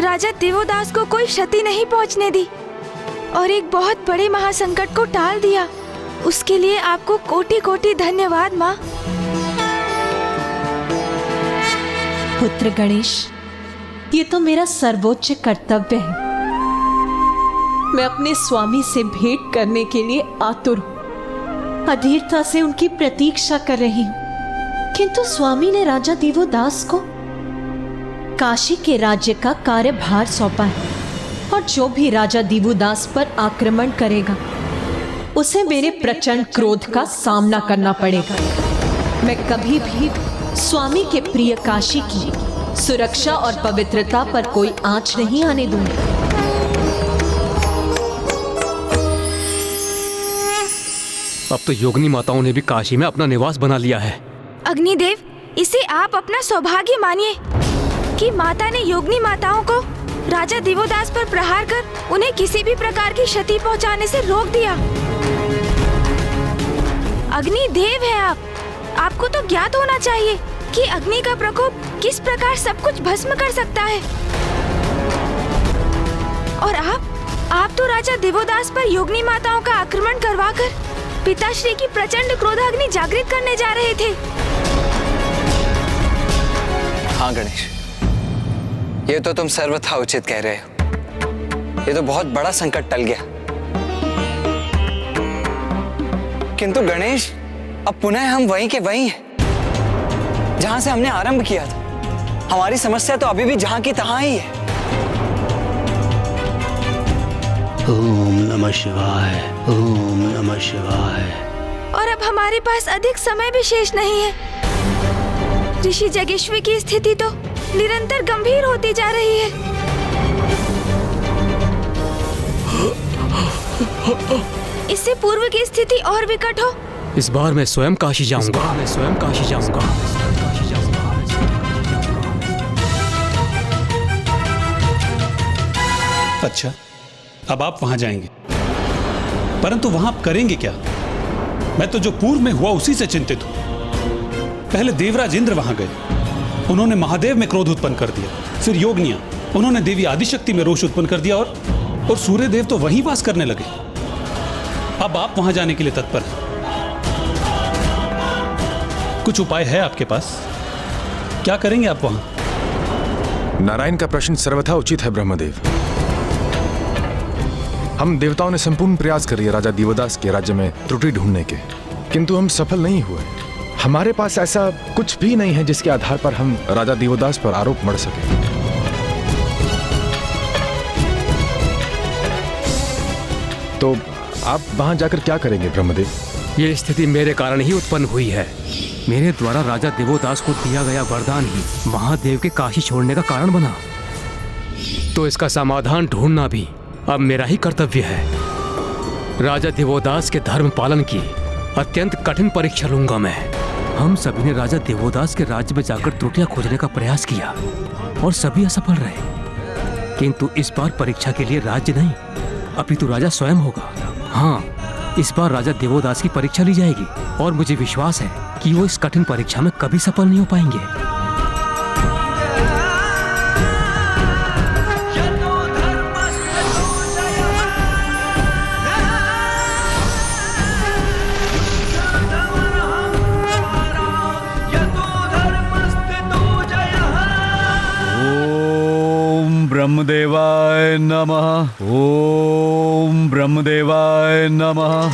राजा दिवोदास को कोई क्षति नहीं पहुँचने दी और एक बहुत बड़े महासंकट को टाल दिया। उसके लिए आपको कोटि कोटि धन्यवाद माँ। पुत्र गणेश, ये तो मेरा सर्वोच्च कर्तव्य है। मैं अपने स्वामी से भेंट करने के लिए आतुर हूँ, अधीरता से उनकी प्रतीक्षा कर रही हूँ। किंतु स्वामी ने राजा दिवोदास को काशी के राज्य का कार्यभार सौंपा है और जो भी राजा दिवोदास पर आक्रमण करेगा उसे मेरे प्रचंड क्रोध का सामना करना पड़ेगा। मैं कभी भी स्वामी के प्रिय काशी की सुरक्षा और पवित्रता पर कोई आंच नहीं आने दूंगी। अब तो योगिनी माताओं ने भी काशी में अपना निवास बना लिया है। अग्निदेव, इसे आप अपना सौभाग्य मानिए कि माता ने योगिनी माताओं को राजा दिवोदास पर प्रहार कर उन्हें किसी भी प्रकार की क्षति पहुंचाने से रोक दिया। अग्नि देव है आप। आपको तो ज्ञात होना चाहिए कि अग्नि का प्रकोप किस प्रकार सब कुछ भस्म कर सकता है। और आप तो राजा दिवोदास पर योगिनी माताओं का आक्रमण करवाकर पिताश्री की प्रचंड क्रोधाग्नि जागृत करने जा रहे थे। हाँ गणेश, ये तो तुम सर्वथा उचित कह रहे हो। ये तो बहुत बड़ा संकट टल गया। किंतु गणेश, अब पुनः हम वहीं के वहीं हैं जहां से हमने आरंभ किया था। हमारी समस्या तो अभी भी जहां की तहां ही है। ओम नमः शिवाय, ओम नमः शिवाय। और अब हमारे पास अधिक समय भी शेष नहीं है। ऋषि जगेश्वर की स्थिति तो निरंतर गंभीर होती जा रही है। इससे पूर्व की स्थिति और विकट हो। इस बार मैं स्वयं काशी जाऊंगा। अच्छा, अब आप वहां जाएंगे, परंतु वहां आप करेंगे क्या? मैं तो जो पूर्व में हुआ उसी से चिंतित हूं। पहले देवराज इंद्र वहां गए, उन्होंने महादेव में क्रोध उत्पन्न कर दिया। फिर योगिनियां, उन्होंने देवी आदिशक्ति में रोष उत्पन्न कर दिया और सूर्य देव तो वहीं वास करने लगे। अब आप वहां जाने के लिए तत्पर हैं। कुछ उपाय है आपके पास? क्या करेंगे आप वहां? नारायण का प्रश्न सर्वथा उचित है ब्रह्मदेव। हम देवताओं ने संपूर्ण प्रयास कर राजा दिवोदास के राज्य में त्रुटि ढूंढने के, किंतु हम सफल नहीं हुए। हमारे पास ऐसा कुछ भी नहीं है जिसके आधार पर हम राजा दिवोदास पर आरोप मढ़ सके। तो आप वहां जाकर क्या करेंगे ब्रह्मदेव? ये स्थिति मेरे कारण ही उत्पन्न हुई है। मेरे द्वारा राजा दिवोदास को दिया गया वरदान ही महादेव के काशी छोड़ने का कारण बना। तो इसका समाधान ढूंढना भी अब मेरा ही कर्तव्य है। राजा दिवोदास के धर्म पालन की अत्यंत कठिन परीक्षा लूंगा मैं। हम सभी ने राजा दिवोदास के राज्य में जाकर त्रुटियां खोजने का प्रयास किया और सभी असफल रहे। किंतु इस बार परीक्षा के लिए राज्य नहीं, अपितु राजा स्वयं होगा। हाँ, इस बार राजा दिवोदास की परीक्षा ली जाएगी और मुझे विश्वास है कि वो इस कठिन परीक्षा में कभी सफल नहीं हो पाएंगे। ब्रह्मदेवाय नमः। ओम ब्रह्मदेवाय नमः।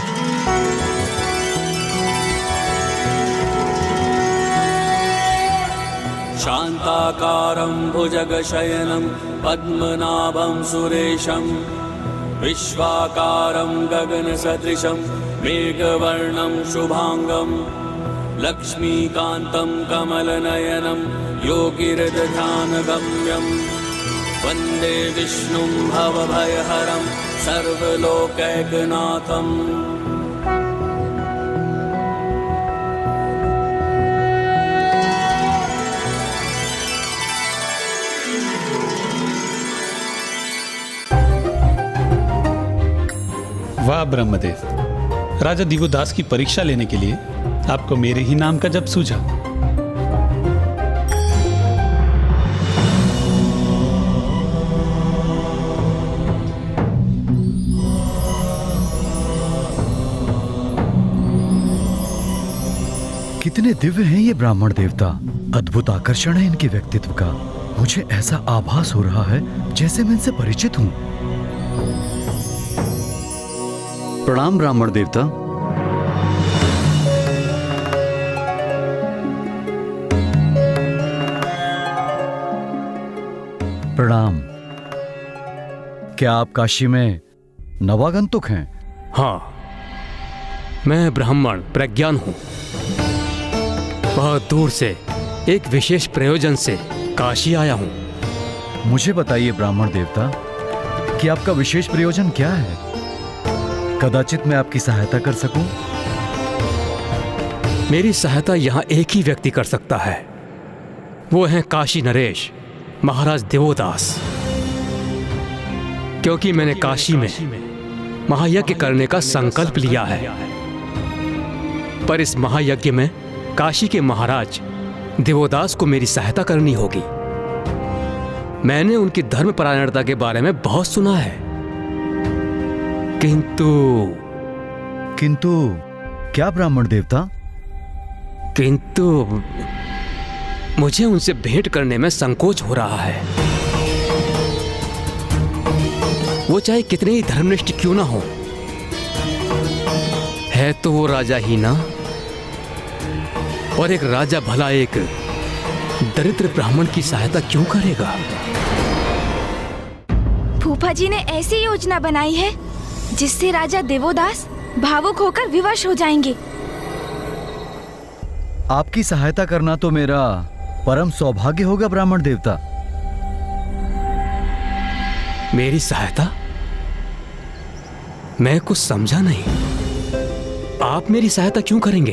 शांताकारं भुजगशयनं पद्मनाभं सुरेशं विश्वाकारं गगनसदृशं मेघवर्णं शुभांगं लक्ष्मीकान्तं कमलनयनं योगिहृदध्यानगम्यं वन्दे विष्णुं भवभयहरं सर्वलोकैकनाथम्। वाह ब्रह्मदेव, राजा दिवोदास की परीक्षा लेने के लिए आपको मेरे ही नाम का जप सूझा। कितने दिव्य हैं ये ब्राह्मण देवता। अद्भुत आकर्षण है इनके व्यक्तित्व का। मुझे ऐसा आभास हो रहा है जैसे मैं इनसे परिचित हूं। प्रणाम ब्राह्मण देवता। प्रणाम। क्या आप काशी में नवागंतुक हैं? हाँ, मैं ब्राह्मण प्रज्ञान हूं। बहुत दूर से एक विशेष प्रयोजन से काशी आया हूं। मुझे बताइए ब्राह्मण देवता कि आपका विशेष प्रयोजन क्या है? कदाचित मैं आपकी सहायता कर सकूं। मेरी सहायता यहां एक ही व्यक्ति कर सकता है। वो हैं काशी नरेश महाराज दिवोदास। क्योंकि मैंने काशी में महायज्ञ करने का संकल्प लिया है। पर इस महायज्ञ में काशी के महाराज देवोदास को मेरी सहायता करनी होगी। मैंने उनकी धर्मपरायणता के बारे में बहुत सुना है, किंतु क्या ब्राह्मण देवता? किंतु मुझे उनसे भेंट करने में संकोच हो रहा है। वो चाहे कितने ही धर्मनिष्ठ क्यों ना हो, है तो वो राजा ही ना। और एक राजा भला एक दरिद्र ब्राह्मण की सहायता क्यों करेगा? फूफा जी ने ऐसी योजना बनाई है जिससे राजा देवोदास भावुक होकर विवश हो जाएंगे। आपकी सहायता करना तो मेरा परम सौभाग्य होगा ब्राह्मण देवता। मेरी सहायता? मैं कुछ समझा नहीं। आप मेरी सहायता क्यों करेंगे?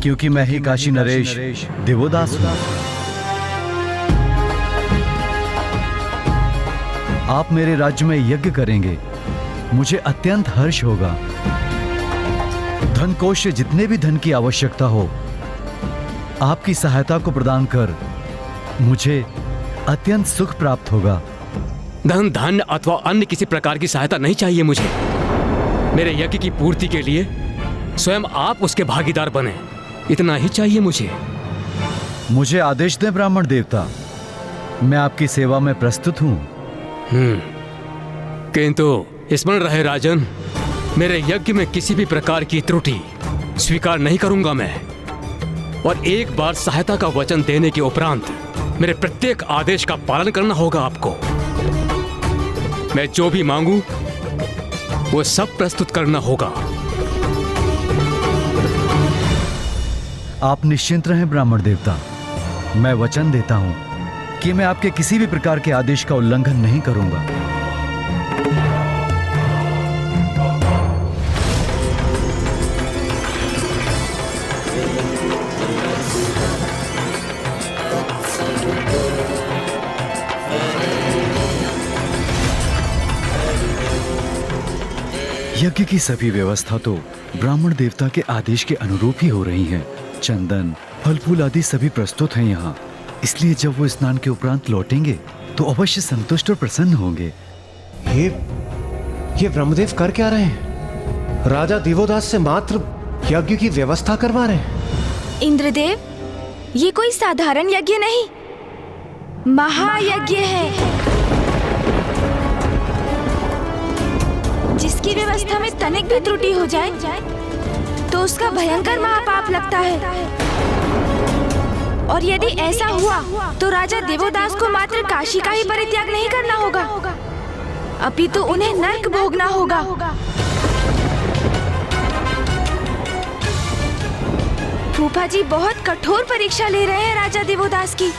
क्योंकि मैं ही काशी नरेश देवोदास हूं। आप मेरे राज्य में यज्ञ करेंगे, मुझे अत्यंत हर्ष होगा। धन कोश से जितने भी धन की आवश्यकता हो, आपकी सहायता को प्रदान कर मुझे अत्यंत सुख प्राप्त होगा। धन धान्य अथवा अन्य किसी प्रकार की सहायता नहीं चाहिए मुझे। मेरे यज्ञ की पूर्ति के लिए स्वयं आप उसके भागीदार बने, इतना ही चाहिए मुझे। मुझे आदेश दें ब्राह्मण देवता, मैं आपकी सेवा में प्रस्तुत हूं। किंतु स्मरण रहे राजन, मेरे यज्ञ में किसी भी प्रकार की त्रुटि स्वीकार नहीं करूंगा मैं। और एक बार सहायता का वचन देने के उपरांत मेरे प्रत्येक आदेश का पालन करना होगा आपको। मैं जो भी मांगू वो सब प्रस्तुत करना होगा। आप निश्चिंत रहें ब्राह्मण देवता, मैं वचन देता हूं कि मैं आपके किसी भी प्रकार के आदेश का उल्लंघन नहीं करूंगा। यज्ञ की सभी व्यवस्था तो ब्राह्मण देवता के आदेश के अनुरूप ही हो रही है। चंदन, फल फूल आदि सभी प्रस्तुत हैं यहाँ, इसलिए जब वो स्नान के उपरांत लौटेंगे तो अवश्य संतुष्ट और प्रसन्न होंगे। ये ब्रह्मदेव कर क्या रहे हैं? राजा देवोदास से मात्र यज्ञ की व्यवस्था करवा रहे हैं। इंद्रदेव, ये कोई साधारण यज्ञ नहीं, महायज्ञ है, जिसकी व्यवस्था में तनिक भी त्रुटि हो जाए तो उसका भयंकर महापाप लगता है। और यदि ऐसा हुआ तो राजा देवोदास को मात्र काशी का ही परित्याग नहीं करना होगा, अपितु उन्हें नरक भोगना होगा। फूफा जी बहुत कठोर परीक्षा ले रहे हैं राजा देवोदास की।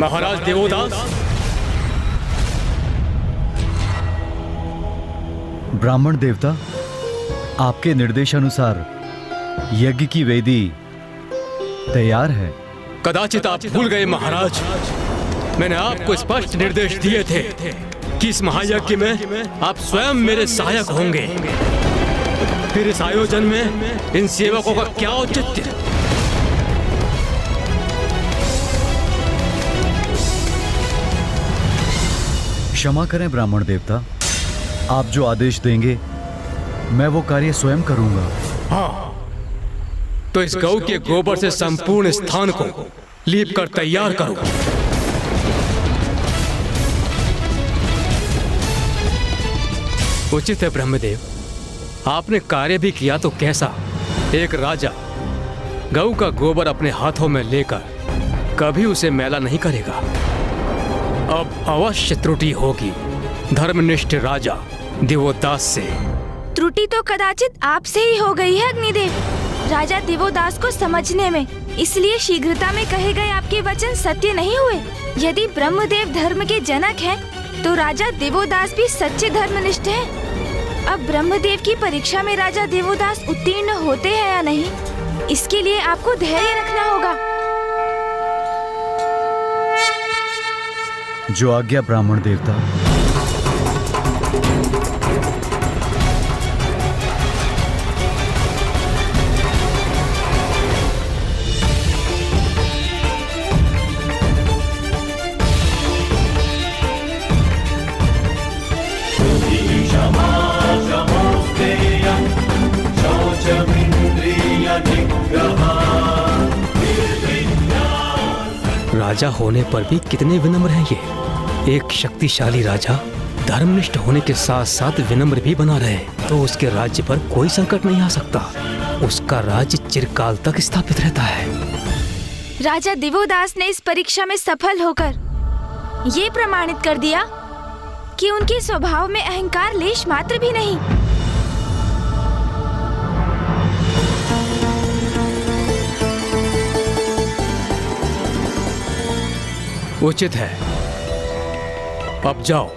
महाराज देवोदास, ब्राह्मण देवता, आपके निर्देशानुसार यज्ञ की वेदी तैयार है। कदाचित आप भूल गए महाराज, मैंने आपको स्पष्ट निर्देश दिए थे कि इस महायज्ञ में आप स्वयं मेरे सहायक होंगे। फिर इस आयोजन में इन सेवकों का क्या औचित्य? क्षमा करें ब्राह्मण देवता, आप जो आदेश देंगे मैं वो कार्य स्वयं करूंगा। हाँ, तो इस गौ के गोबर से संपूर्ण स्थान को लीप कर तैयार करो। उचित है ब्रह्मदेव, आपने कार्य भी किया तो कैसा। एक राजा गौ का गोबर अपने हाथों में लेकर कभी उसे मैला नहीं करेगा। अब अवश्य त्रुटि होगी धर्मनिष्ठ राजा देवोदास से। त्रुटि तो कदाचित आपसे ही हो गई है अग्निदेव, राजा देवोदास को समझने में, इसलिए शीघ्रता में कहे गए आपके वचन सत्य नहीं हुए। यदि ब्रह्मदेव धर्म के जनक हैं, तो राजा देवोदास भी सच्चे धर्मनिष्ठ हैं। अब ब्रह्मदेव की परीक्षा में राजा देवोदास उत्तीर्ण होते हैं या नहीं, इसके लिए आपको धैर्य रखना होगा। जो आज्ञा ब्राह्मण देवता। राजा होने पर भी कितने विनम्र हैं ये। एक शक्तिशाली राजा धर्मनिष्ठ होने के साथ साथ विनम्र भी बना रहे तो उसके राज्य पर कोई संकट नहीं आ सकता। उसका राज्य चिरकाल तक स्थापित रहता है। राजा दिवोदास ने इस परीक्षा में सफल होकर ये प्रमाणित कर दिया कि उनके स्वभाव में अहंकार लेश मात्र भी नहीं। उचित है। अब जाओ,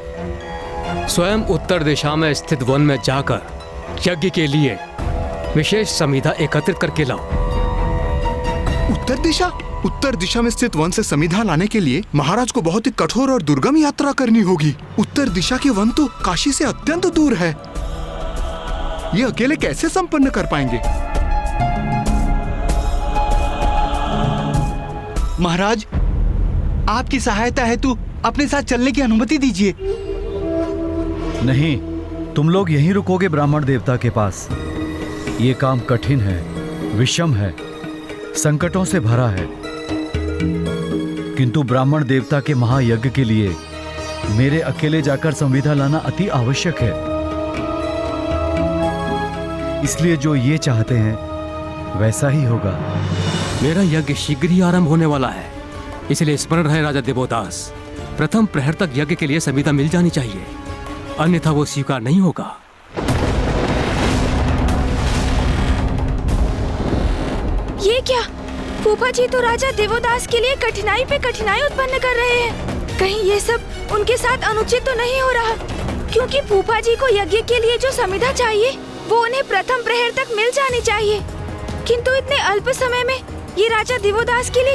स्वयं उत्तर दिशा में स्थित वन में जाकर यज्ञ के लिए विशेष समिधा एकत्रित करके लाओ। उत्तर दिशा? उत्तर दिशा में स्थित वन से समिधा लाने के लिए महाराज को बहुत ही कठोर और दुर्गम यात्रा करनी होगी। उत्तर दिशा के वन तो काशी से अत्यंत दूर है। ये अकेले कैसे संपन्न कर पाएंगे? महाराज, आपकी सहायता हेतु अपने साथ चलने की अनुमति दीजिए। नहीं, तुम लोग यहीं रुकोगे ब्राह्मण देवता के पास। ये काम कठिन है, विषम है, संकटों से भरा है, किंतु ब्राह्मण देवता के महायज्ञ के लिए मेरे अकेले जाकर संविधा लाना अति आवश्यक है। इसलिए जो ये चाहते हैं वैसा ही होगा। मेरा यज्ञ शीघ्र ही आरंभ होने वाला है, इसलिए स्मरण रहे राजा दिवोदास, प्रथम प्रहर तक यज्ञ के लिए संविधा मिल जानी चाहिए, अन्यथा वो स्वीकार नहीं होगा। ये क्या? फूफा जी तो राजा दिवोदास के लिए कठिनाई पे कठिनाई उत्पन्न कर रहे हैं। कहीं ये सब उनके साथ अनुचित तो नहीं हो रहा? क्योंकि फूफा जी को यज्ञ के लिए जो समिधा चाहिए वो उन्हें प्रथम प्रहर तक मिल जानी चाहिए, किंतु इतने अल्प समय में ये राजा दिवोदास के लिए